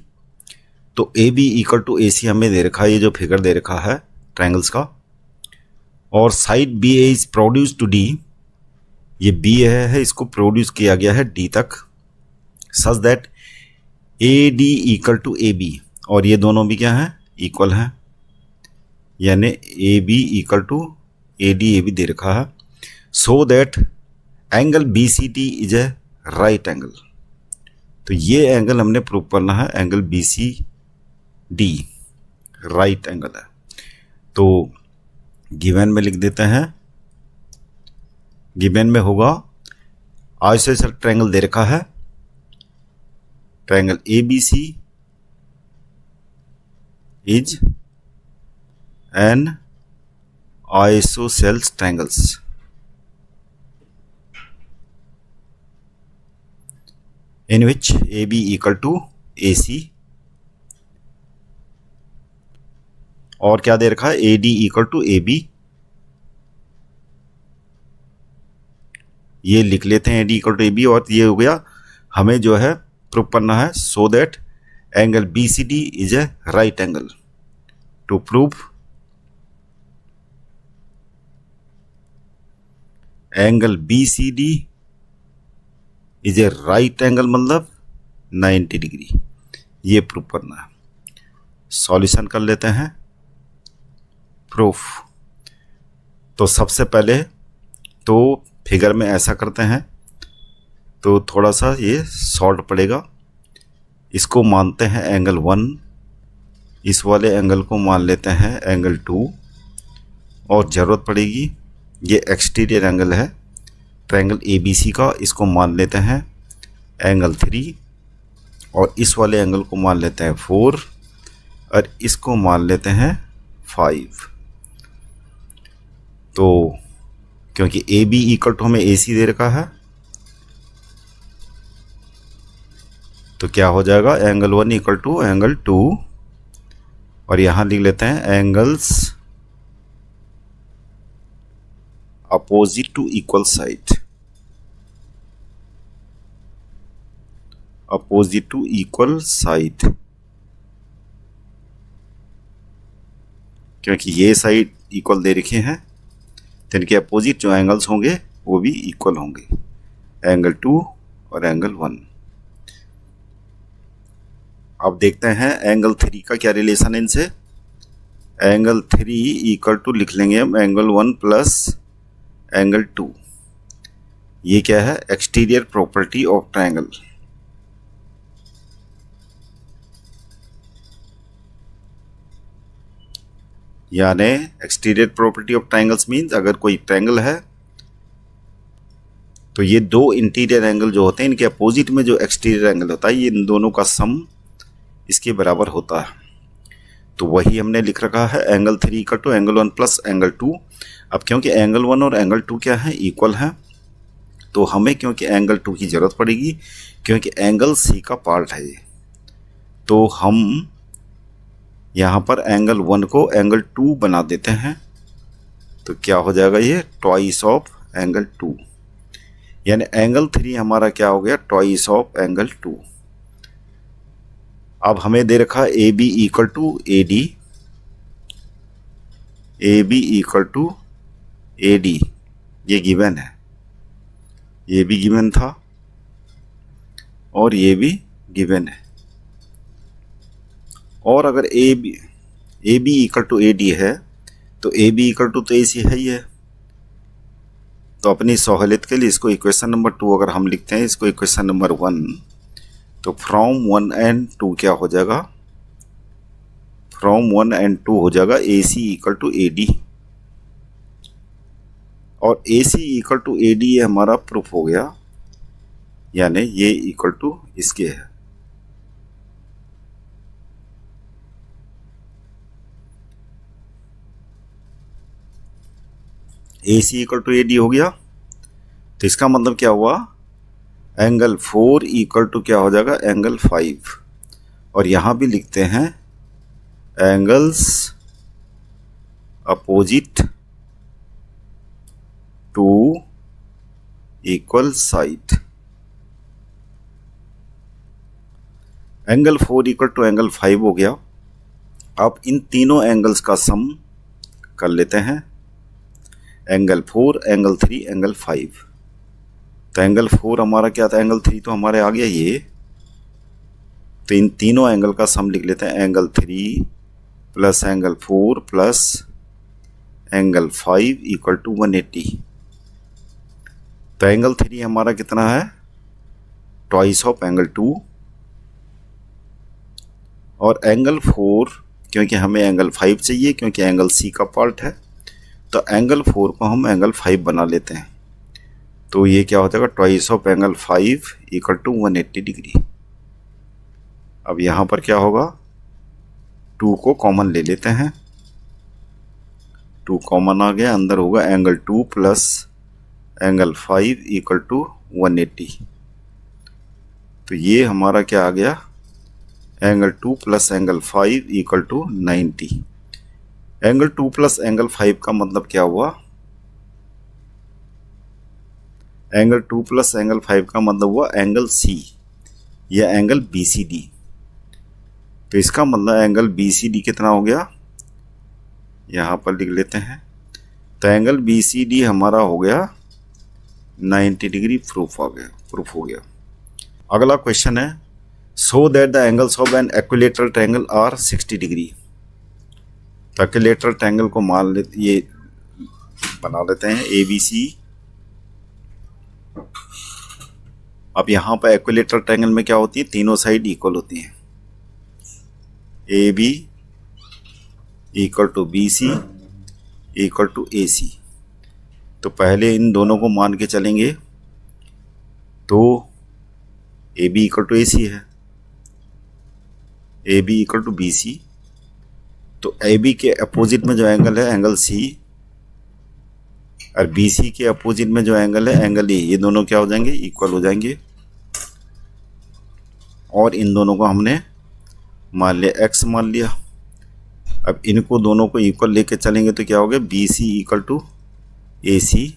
तो AB इक्वल टू AC हमें दे रखा है, ये जो फिगर दे रखा है ट्रायंगल्स का, और side BA is produce to D, ये BA है, इसको प्रोड्यूस किया गया है D तक, such that AD equal to AB, और ये दोनों भी क्या है, इक्वल हैं, यानी AB इक्वल टू AD ये भी दे रखा है, so that angle BCD is a right angle. तो ये एंगल हमने प्रूव करना है, एंगल BCD राइट एंगल है। तो गिवन में लिख देते हैं, गिवन में होगा आइसोसेल ट्रायंगल दे रखा है, triangle ABC is N isosceles triangles in which AB equal to AC, और क्या दे रखा है, AD इक्वल टू AB, ये लिख लेते हैं AD इक्वल टू AB, और ये हो गया हमें जो है प्रूव करना है, so that angle BCD is a right angle. To prove angle BCD is a right angle मतलब 90 डिग्री, ये प्रूफ करना है। सॉल्यूशन कर लेते हैं प्रूफ। तो सबसे पहले तो फिगर में ऐसा करते हैं तो थोड़ा सा ये शॉर्ट पड़ेगा। इसको मानते हैं एंगल 1, इस वाले एंगल को मान लेते हैं एंगल 2, और ज़रूरत पड़ेगी ये एक्सटीरियर एंगल है ट्रायंगल ABC का, इसको मान लेते हैं एंगल 3, और इस वाले एंगल को मान लेते हैं 4, और इसको मान लेते हैं 5। तो क्योंकि AB इक्वल टू हमें AC दे रखा है, तो क्या हो जाएगा एंगल 1 इक्वल टू एंगल 2, और यहाँ लिख लेते हैं angles opposite to equal side, opposite to equal side, क्योंकि ये साइड इक्वल दे रखे हैं तो इनके अपोजिट जो एंगल्स होंगे वो भी इक्वल होंगे, एंगल 2 और एंगल 1। अब देखते हैं एंगल 3 का क्या रिलेशन है इनसे। एंगल 3 इक्वल टू लिख लेंगे हम एंगल 1 प्लस एंगल 2। ये क्या है एक्सटीरियर प्रॉपर्टी ऑफ ट्रायंगल। यानी exterior property of triangles means अगर कोई ट्रायंगल है तो ये दो इंटीरियर एंगल जो होते हैं इनके अपोजिट में जो एक्सटीरियर एंगल होता है ये इन दोनों का सम इसके बराबर होता है। तो वही हमने लिख रखा है angle 3 equal to angle 1 plus angle 2। अब क्योंकि एंगल 1 और एंगल 2 क्या है इक्वल है, तो हमें क्योंकि एंगल 2 की ज़रूरत पड़ेगी क्योंकि एंगल C का पार्ट है ये, तो हम यहाँ पर एंगल 1 को एंगल 2 बना देते हैं। तो क्या हो जाएगा ये ट्वाइस ऑफ एंगल 2, यानी एंगल 3 हमारा क्या हो गया ट्वाइस ऑफ एंगल 2। अब हमें दे रखा A B equal to A D, A B equal to A D, ये गिवन है, ये भी गिवन था और ये भी गिवन है। और अगर A B equal to A D है तो ए बी इक्वल टू तो ए सी है ही है। तो अपनी सहूलियत के लिए इसको इक्वेशन नंबर 2 अगर हम लिखते हैं इसको इक्वेशन नंबर 1, तो फ्रॉम 1 एंड 2 क्या हो जाएगा, फ्रॉम 1 एंड 2 हो जाएगा ए C equal to A D, और ए C equal to A D ये हमारा प्रूफ हो गया, यानी ये इक्वल टू इसके है। ए C equal to A D हो गया, तो इसका मतलब क्या हुआ एंगल 4 इक्वल टू क्या हो जाएगा एंगल 5, और यहाँ भी लिखते हैं angles opposite to equal side. Angle 4 equal to angle 5 हो गया। अब इन तीनों एंगल्स का सम कर लेते हैं, एंगल 4 एंगल 3 एंगल 5। तो एंगल 4 हमारा क्या था, एंगल 3 तो हमारे आ गया ये, तो इन तीनों एंगल का सम लिख लेते हैं angle 3 plus angle 4 plus angle 5 equal to 180। तो एंगल 3 हमारा कितना है ट्वाइस ऑफ एंगल 2, और एंगल 4 क्योंकि हमें एंगल 5 चाहिए क्योंकि एंगल C का पार्ट है, तो एंगल 4 को हम एंगल 5 बना लेते हैं। तो ये क्या हो जाएगा twice of angle 5 equal to 180 degree. अब यहाँ पर क्या होगा 2 को कॉमन ले लेते हैं, 2 कॉमन आ गया, अंदर होगा angle 2 plus angle 5 equal to 180। तो ये हमारा क्या आ गया angle 2 plus angle 5 equal to 90। Angle 2 plus angle 5 का मतलब क्या हुआ, एंगल 2 प्लस एंगल 5 का मतलब हुआ एंगल C या एंगल BCD। तो इसका मतलब एंगल BCD कितना हो गया, यहाँ पर लिख लेते हैं। तो एंगल BCD हमारा हो गया 90 डिग्री प्रूफ हो गया। अगला क्वेश्चन है, show that the angles of an equilateral triangle are 60 degree. तो इक्विलैटरल ट्रायंगल को मान लेते, ये बना लेते हैं ABC। अब यहाँ पर इक्विलैटरल ट्रायंगल में क्या होती है, तीनों साइड इक्वल होती हैं। AB equal to BC equal to AC। तो पहले इन दोनों को मान के चलेंगे तो AB इक्वल टू AC है, AB इक्वल टू BC। तो AB के अपोजिट में जो एंगल है एंगल C, और BC के अपोजिट में जो एंगल है एंगल A, ये दोनों क्या हो जाएंगे, इक्वल हो जाएंगे। और इन दोनों को हमने मान लिया X मान लिया। अब इनको दोनों को इक्वल लेके चलेंगे तो क्या हो गया, BC इक्वल टू AC।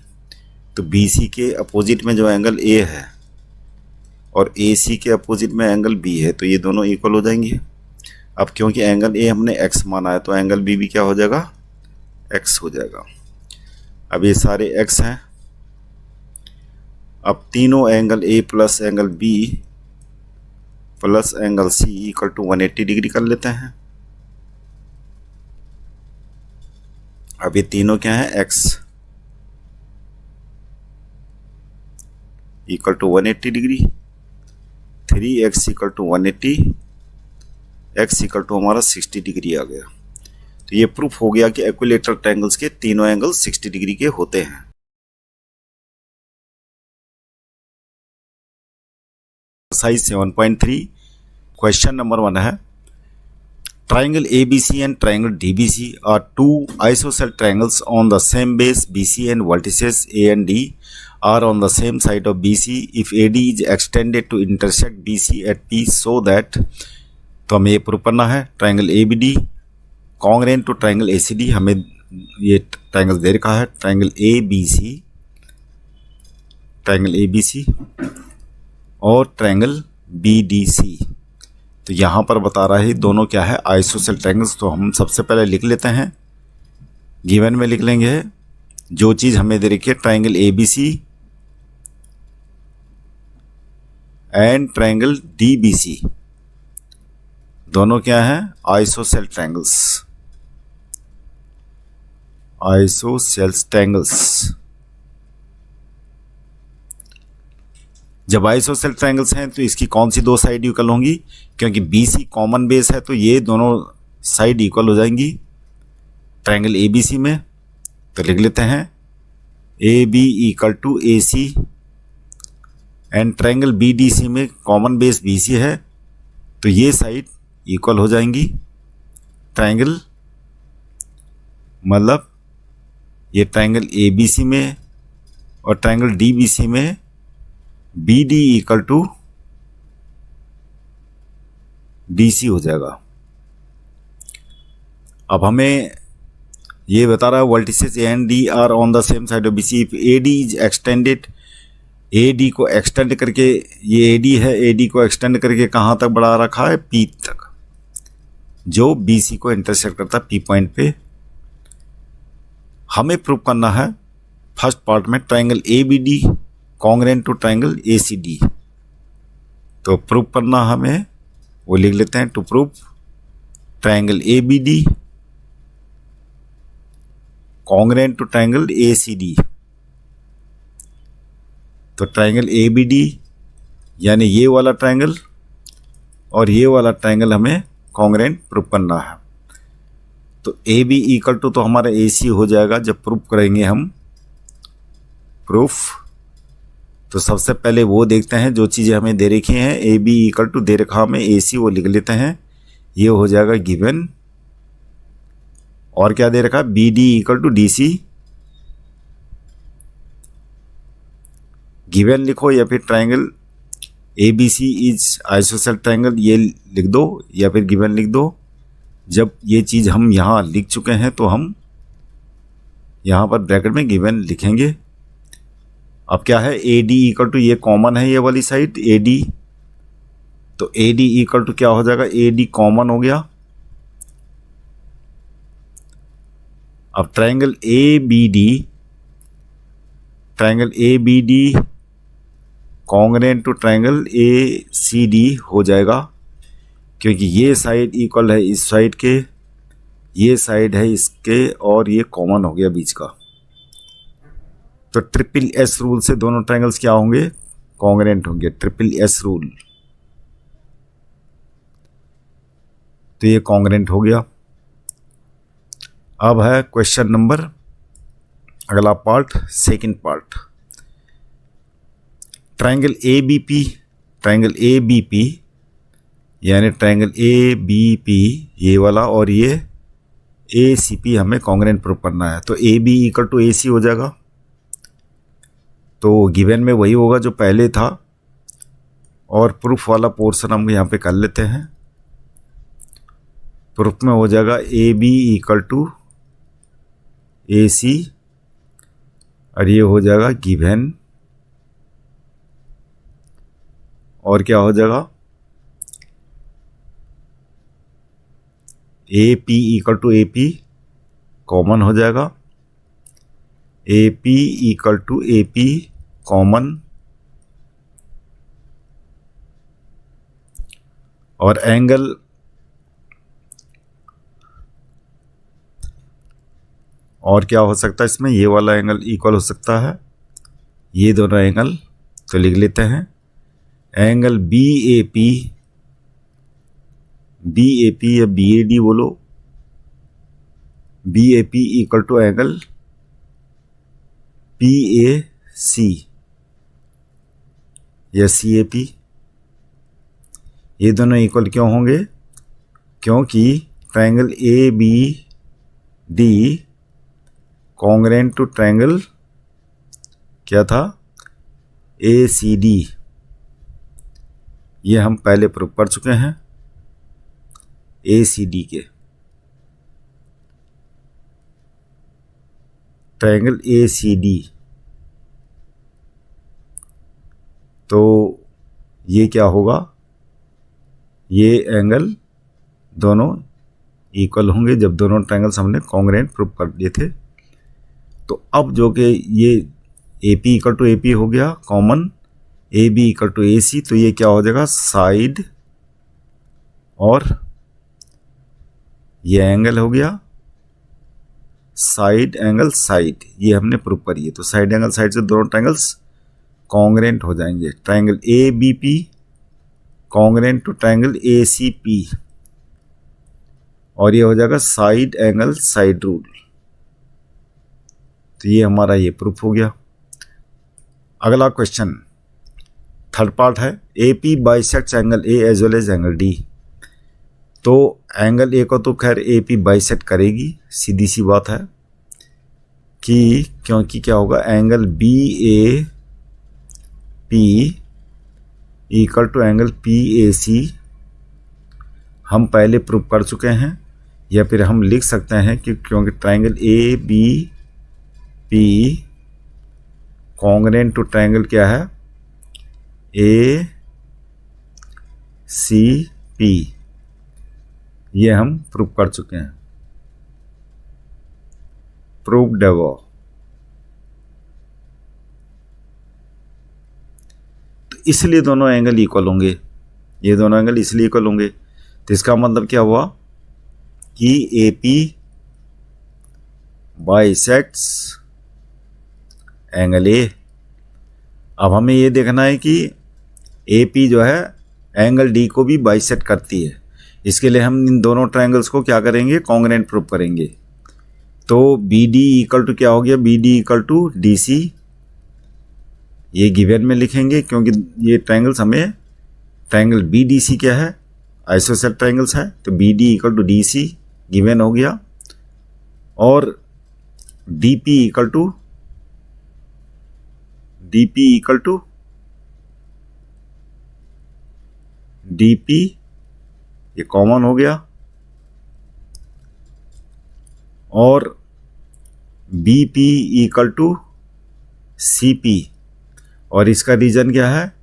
तो BC के अपोजिट में जो एंगल A है और AC के अपोजिट में एंगल B है, तो ये दोनों इक्वल हो जाएंगे। अब क्योंकि एंगल A हमने X माना है तो एंगल B भी क्या हो जाएगा, X हो जाएगा। अब ये सारे X हैं। अब तीनों angle A plus angle B plus angle C equal to 180 degree कर लेते हैं। अब ये तीनों क्या है, X equal to 180 degree, 3x equal to 180, x equal to हमारा 60 डिग्री आ गया। तो ये प्रूफ हो गया कि इक्विलैटरल ट्रायंगल्स के तीनों एंगल 60 डिग्री के होते हैं। एक्सरसाइज 7.3 क्वेश्चन नंबर 1 है, triangle ABC and triangle DBC are two isosceles triangles on the same base BC and vertices A and D are on the same side of BC if AD is extended to intersect BC at P so that, तो हमें ये prove करना है triangle ABD congruent to triangle ACD। हमें ये triangle दे रखा है, ट्रायंगल ABC और ट्रायंगल BDC। तो यहाँ पर बता रहा है दोनों क्या है, आइसोसेल ट्रायंगल्स। तो हम सबसे पहले लिख लेते हैं, गिवन में लिख लेंगे जो चीज़ हमें दे रखी है, triangle ABC and triangle DBC दोनों क्या हैं, आइसोसेल ट्रायंगल्स, आइसोसेल्स ट्रायंगल्स। जब आइसोसेल ट्रायंगल्स हैं तो इसकी कौन सी दो साइड इक्वल होंगी, क्योंकि BC कॉमन बेस है तो ये दोनों साइड इक्वल हो जाएंगी ट्रायंगल ABC में। तो लिख लेते हैं AB equal to AC and triangle BDC में कॉमन बेस BC है तो ये साइड इक्वल हो जाएंगी ट्रायंगल, मतलब ये ट्रायंगल ABC में और ट्रायंगल DBC में BD इक्वल टू DC हो जाएगा। अब हमें ये बता रहा है vertices A and D are on the same side of BC if AD is extended, AD को एक्सटेंड करके, ये AD है, AD को एक्सटेंड करके कहाँ तक बढ़ा रखा है, P तक, जो BC को इंटरसेक्ट करता है P पॉइंट पे। हमें प्रूव करना है फर्स्ट पार्ट में triangle ABD congruent to triangle ACD। तो प्रूव करना हमें वो लिख लेते हैं, to prove triangle ABD congruent to triangle ACD। तो ट्रायंगल ABD यानी ये वाला ट्रायंगल और ये वाला ट्रायंगल हमें कॉन्ग्रेंट प्रूव करना है। तो AB इक्वल टू तो हमारा AC हो जाएगा जब प्रूव करेंगे हम प्रूफ। तो सबसे पहले वो देखते हैं जो चीज़ें हमें दे रखी हैं, AB इक्वल टू दे रखा हमें AC, वो लिख लेते हैं, ये हो जाएगा गिवन। और क्या दे रखा, BD equal to DC, given लिखो या फिर triangle ABC is isosceles triangle ये लिख दो या फिर गिवन लिख दो। जब ये चीज़ हम यहाँ लिख चुके हैं तो हम यहाँ पर ब्रैकेट में गिवन लिखेंगे। अब क्या है, AD इक्वल टू, ये कॉमन है ये वाली साइड AD, तो AD इक्वल टू क्या हो जाएगा, AD कॉमन हो गया। अब triangle ABD congruent to triangle ACD हो जाएगा, क्योंकि ये साइड इक्वल है इस साइड के, ये साइड है इसके, और ये कॉमन हो गया बीच का। तो SSS रूल से दोनों ट्रायंगल्स क्या होंगे, कॉन्ग्रेंट होंगे, SSS रूल। तो ये कॉन्ग्रेंट हो गया। अब है क्वेश्चन नंबर, अगला part, second part. Triangle ABP यानी ट्रायंगल ABP ये वाला और ये ACP हमें कॉन्ग्रेंट प्रूव करना है। तो AB इक्वल टू AC हो जाएगा। तो गिवन में वही होगा जो पहले था, और प्रूफ वाला पोर्शन हम यहाँ पे कर लेते हैं। प्रूफ में हो जाएगा AB इक्वल टू AC, और ये हो जाएगा गिवन, और क्या हो जाएगा AP equal to AP common हो जाएगा, AP equal to AP common, और एंगल और क्या हो सकता है इसमें, ये वाला एंगल इक्वल हो सकता है ये दोनों एंगल। तो लिख लेते हैं एंगल BAP या BAD बोलो, BAP equal to angle PAC या CAP। ये दोनों इक्वल क्यों होंगे, क्योंकि triangle ABD congruent to triangle क्या था, ACD। ये हम पहले प्रूव कर चुके हैं ACD के। ट्रायंगल ACD, तो ये क्या होगा, ये एंगल दोनों इक्वल होंगे जब दोनों ट्रायंगल्स हमने कॉन्ग्रेंट प्रूव कर दिए थे। तो अब जो कि ये AP इक्वल टू AP हो गया common, AB equal to AC, तो ये क्या हो जाएगा साइड, और ये एंगल हो गया साइड एंगल साइड, ये हमने प्रूव करी है। तो साइड एंगल साइड से दोनों ट्रायंगल्स कॉन्ग्रेंट हो जाएंगे। Triangle ABP congruent to triangle ACP, और ये हो जाएगा साइड एंगल साइड रूल। तो ये हमारा ये प्रूफ हो गया। अगला क्वेश्चन, थर्ड पार्ट है, AP bisects angle A as well as angle D। तो एंगल A को तो खैर AP बाइसेक्ट करेगी, सीधी सी बात है कि क्योंकि क्या होगा angle BAP equal to angle PAC हम पहले प्रूव कर चुके हैं, या फिर हम लिख सकते हैं कि क्योंकि triangle ABP congruent to triangle क्या है ACP, ये हम प्रूव कर चुके हैं, प्रूव्ड है वो। तो इसलिए दोनों एंगल इक्वल होंगे, ये दोनों एंगल इसलिए इक्वल होंगे। तो इसका मतलब क्या हुआ कि AP बाइसेक्ट्स एंगल A। अब हमें ये देखना है कि AP जो है एंगल D को भी बाइसेक्ट करती है। इसके लिए हम इन दोनों ट्रायंगल्स को क्या करेंगे, कॉन्ग्रेंट प्रूव करेंगे। तो BD इक्वल टू क्या हो गया, BD इक्वल टू DC, ये गिवन में लिखेंगे क्योंकि ये ट्रायंगल्स हमें, ट्रायंगल BDC क्या है, आइसोसेलेस ट्रायंगल्स है। तो BD equal to DC given हो गया, और DP इक्वल टू DP ये कॉमन हो गया, और BP इक्वल टू CP, और इसका रीजन क्या है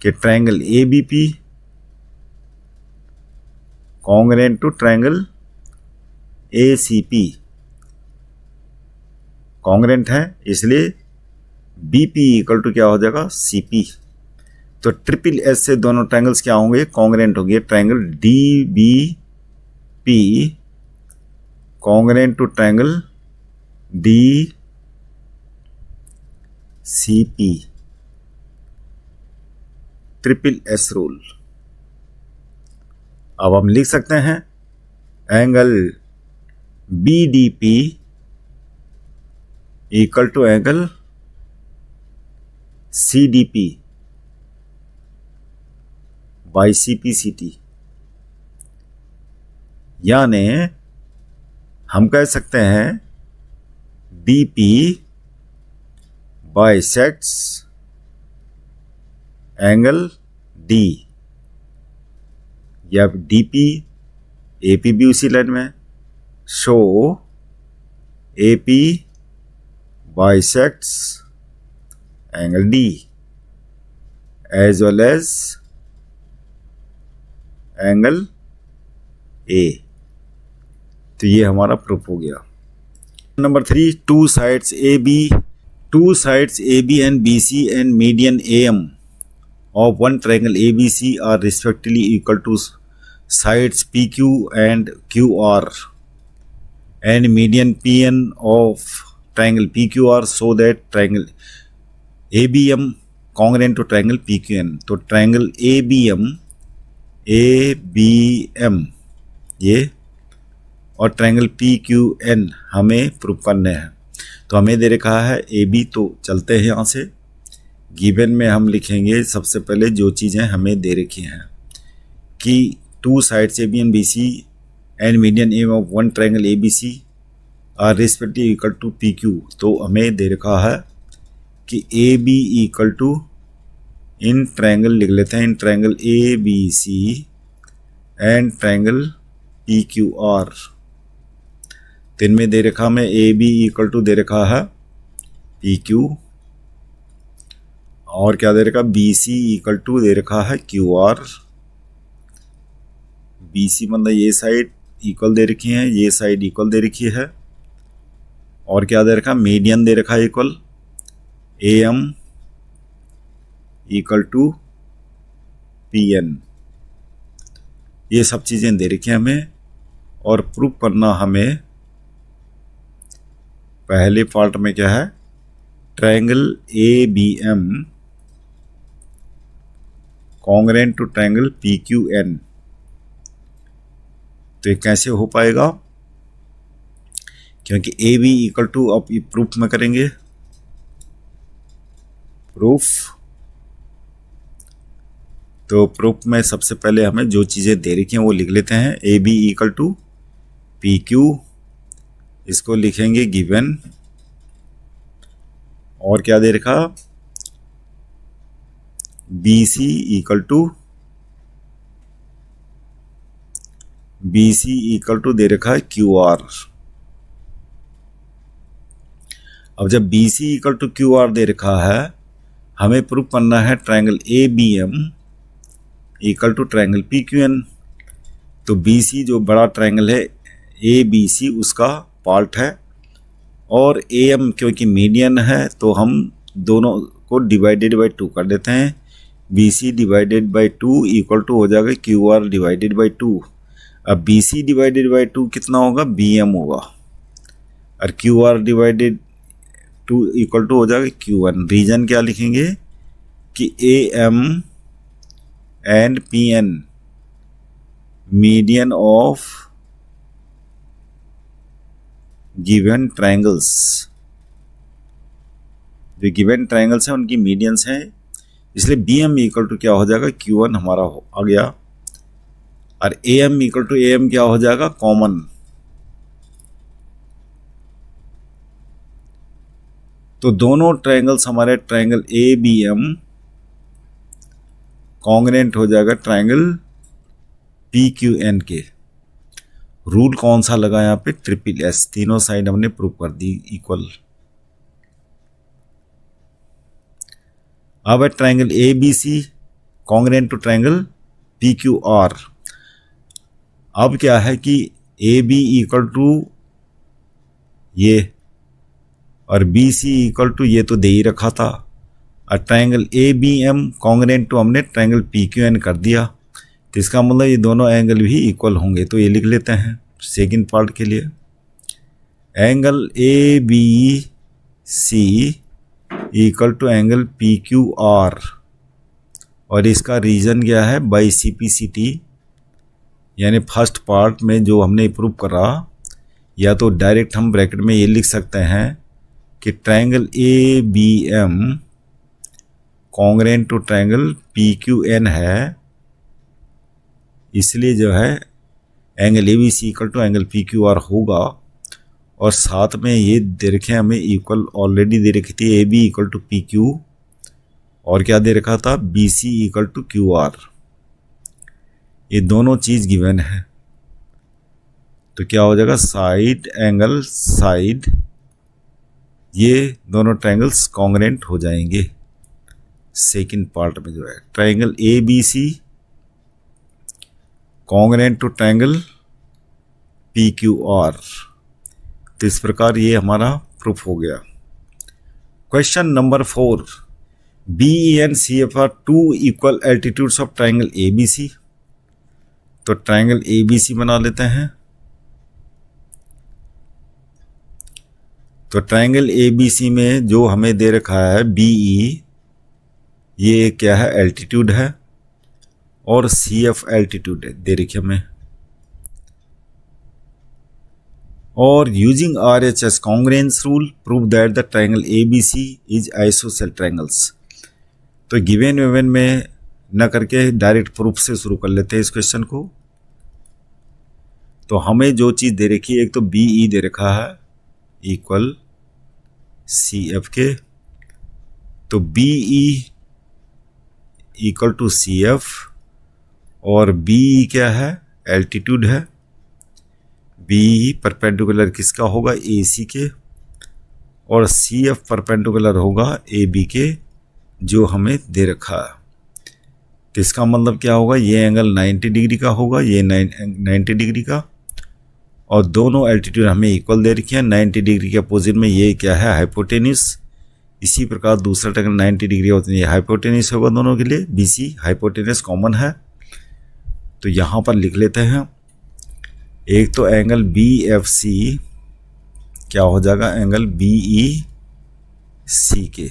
कि triangle ABP congruent to triangle ACP congruent है, इसलिए BP इक्वल टू क्या हो जाएगा CP। तो ट्रिपल एस से दोनों ट्रायंगल्स क्या होंगे, कॉन्ग्रेंट होंगे। Triangle D B P congruent to triangle D C P, triple S rule. अब हम लिख सकते हैं angle B D P equal to angle C D P by C P C T, यानी हम कह सकते हैं D P bisects angle D, या डी पी ए पी भी उसी लाइन में, show A P bisects angle D as well as angle A. तो ये हमारा प्रूफ हो गया। Number 3, two sides A B and B C and median A M of one triangle ABC are respectively equal to sides PQ and QR and median PN of triangle PQR, so that triangle ABM congruent to triangle PQN। तो triangle ABM ये और triangle PQN हमें prove करने हैं। तो हमें दे रखा है AB, तो चलते हैं यहाँ से। गिवन में हम लिखेंगे सबसे पहले जो चीज़ें हमें दे रखी हैं कि two sides A B and B C and median M of one triangle A B C are respective equal to P Q. तो हमें दे रखा है कि A B equal to, in triangle लिख लेते हैं, in triangle A B C and triangle P Q R. तो इनमें दे रखा हमें ए बी इक्वल टू दे रखा है पी क्यू, और क्या दे रखा, बी सी इक्वल टू दे रखा है क्यू आर। बी सी मतलब ये साइड इक्वल दे रखी है, ये साइड इक्वल दे रखी है, और क्या दे रखा, मीडियन दे रखा है equal A M equal to P N. ये सब चीज़ें दे रखी हैं हमें, और प्रूफ करना हमें पहले पार्ट में क्या है, triangle A B M congruent to triangle P Q N. तो ये कैसे हो पाएगा, क्योंकि ए बी इक्वल टू, अब ये प्रूफ में करेंगे, प्रूफ। तो प्रूफ में सबसे पहले हमें जो चीज़ें दे रखी हैं वो लिख लेते हैं। A B equal to P Q, इसको लिखेंगे गिवन, और क्या दे रखा, बी सी इक्वल टू दे रखा है क्यू आर। अब जब B C equal to Q R दे रखा है, हमें प्रूफ करना है triangle A B M equal to triangle P Q N. तो बी सी जो बड़ा ट्रायंगल है ए बी सी, उसका पार्ट है, और ए एम क्योंकि मीडियन है तो हम दोनों को डिवाइडेड बाई 2 कर देते हैं। B C divided by 2 equal to हो जाएगा क्यू आर डिवाइडेड बाई 2। अब बी सी डिवाइडेड बाई 2 कितना होगा, बी एम होगा, और Q R divided 2 equal to हो जाएगा क्यू एन। रीजन क्या लिखेंगे कि A M and P N median of given triangles, जो गिवन ट्रायंगल्स हैं उनकी मीडियंस हैं, इसलिए बी एम इक्वल टू क्या हो जाएगा, क्यू एन हमारा आ गया, और A M equal to A M क्या हो जाएगा, कॉमन। तो दोनों ट्रायंगल्स हमारे triangle A B M congruent हो जाएगा ट्रायंगल पी क्यू एन के। रूल कौन सा लगा यहाँ पे, ट्रिपल एस, तीनों साइड हमने प्रूव कर दी इक्वल। अब है triangle A B C congruent to triangle P Q R. अब क्या है कि ए बी इक्वल टू ये और बी सी इक्वल टू ये तो दे ही रखा था, और triangle A B M congruent to हमने ट्रायंगल पी क्यू एन कर दिया, तो इसका मतलब ये दोनों एंगल भी इक्वल होंगे। तो ये लिख लेते हैं सेकंड पार्ट के लिए, angle A B C equal to angle P Q R, और इसका रीजन क्या है, by C P C T. यानी फर्स्ट पार्ट में जो हमने प्रूव करा, या तो डायरेक्ट हम ब्रैकेट में ये लिख सकते हैं कि triangle A B M congruent to triangle P Q N है, इसलिए जो है angle A B C equal to angle P Q R होगा। और साथ में ये दे रखे हमें इक्वल, ऑलरेडी दे रखी थी A B equal to P Q, और क्या दे रखा था, B C equal to Q R. ये दोनों चीज़ गिवन है, तो क्या हो जाएगा, साइड एंगल साइड, ये दोनों ट्रायंगल्स कॉन्ग्रेंट हो जाएंगे। सेकंड पार्ट में जो है triangle A B C congruent to triangle P Q R. तो इस प्रकार ये हमारा प्रूफ हो गया। Question number 4, B E and C F are two equal altitudes of triangle A B C. तो ट्रायंगल ए बी सी बना लेते हैं। तो ट्रायंगल ए बी सी में जो हमें दे रखा है बी ई, ये क्या है, एल्टीट्यूड है, और सी एफ एल्टीट्यूड है दे रखी हमें। और using R H S congruence rule prove that the triangle A B C is isosceles triangles. तो गिवन विवन में न करके डायरेक्ट प्रूफ से शुरू कर लेते हैं इस क्वेश्चन को। तो हमें जो चीज़ दे रखी है, एक तो बी ई दे रखा है इक्वल सी एफ के, तो B E equal to C F, और बी ई क्या है, एल्टीट्यूड है। बी ई परपेंडिकुलर किसका होगा, ए सी के, और सी एफ परपेंडिकुलर होगा ए बी के, जो हमें दे रखा है। तो इसका मतलब क्या होगा, ये एंगल 90 डिग्री का होगा, ये 90 डिग्री का, और दोनों एल्टीट्यूड हमें इक्वल दे रखी है। 90 डिग्री के अपोजिट में ये क्या है, हाइपोटेन्यूस। इसी प्रकार दूसरा ट्रायंगल 90 डिग्री होता है, ये हाइपोटेन्यूस होगा दोनों के लिए, बी सी हाइपोटेन्यूस कॉमन है। तो यहाँ पर लिख लेते हैं, एक तो एंगल बी एफ सी क्या हो जाएगा, एंगल बी ई सी के,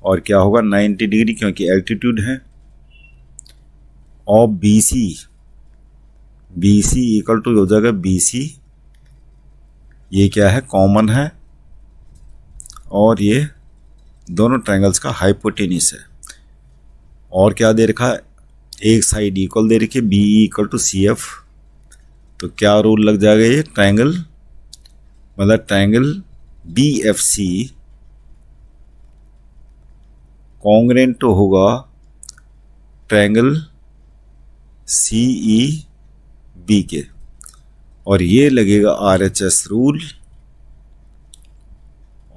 और क्या होगा 90 डिग्री क्योंकि एल्टीट्यूड है, और बी सी इक्वल टू हो जाएगा बी सी, ये क्या है, कॉमन है, और ये दोनों ट्रायंगल्स का हाइपोटेन्यूस है। और क्या दे रखा है, एक साइड इक्वल दे रखी है, B equal to C F. तो क्या रूल लग जाएगा, ये ट्रायंगल मतलब triangle B F C congruent होगा ट्रायंगल सी ई बी के, और ये लगेगा आर एच एस रूल।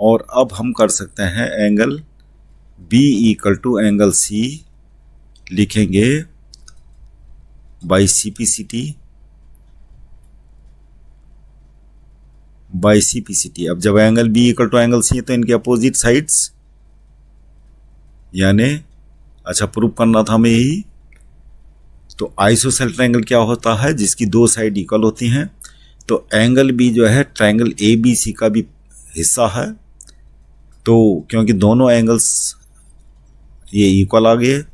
और अब हम कर सकते हैं angle B equal to angle C लिखेंगे by C P C T, by C P C T. अब जब angle B equal to angle C है तो इनके अपोजिट साइड्स, यानी अच्छा प्रूव करना था हमें यही। तो आइसोसेल ट्रायंगल क्या होता है, जिसकी दो साइड इक्वल होती हैं। तो एंगल बी जो है ट्रायंगल ए बी सी का भी हिस्सा है। तो क्योंकि दोनों एंगल्स ये इक्वल आ गए,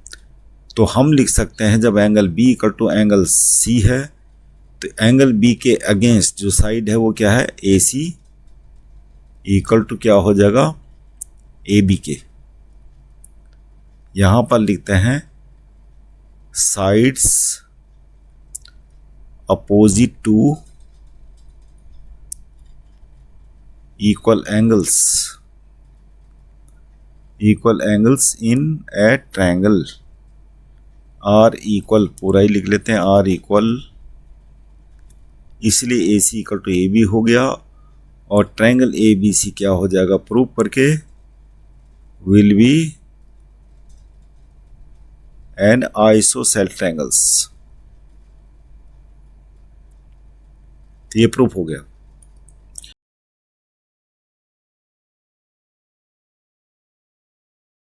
तो हम लिख सकते हैं जब angle B equal to angle C है, तो एंगल बी के अगेंस्ट जो साइड है वो क्या है, ए सी इक्वल टू क्या हो जाएगा, ए बी के। यहां पर लिखते हैं sides opposite to equal angles in a triangle. Are equal पूरा ही लिख लेते हैं, आर इक्वल, इसलिए A C equal to A B हो गया। और ट्रायंगल ए बी सी क्या हो जाएगा, प्रूव करके will be an isosceles triangles. तो ये प्रूफ हो गया।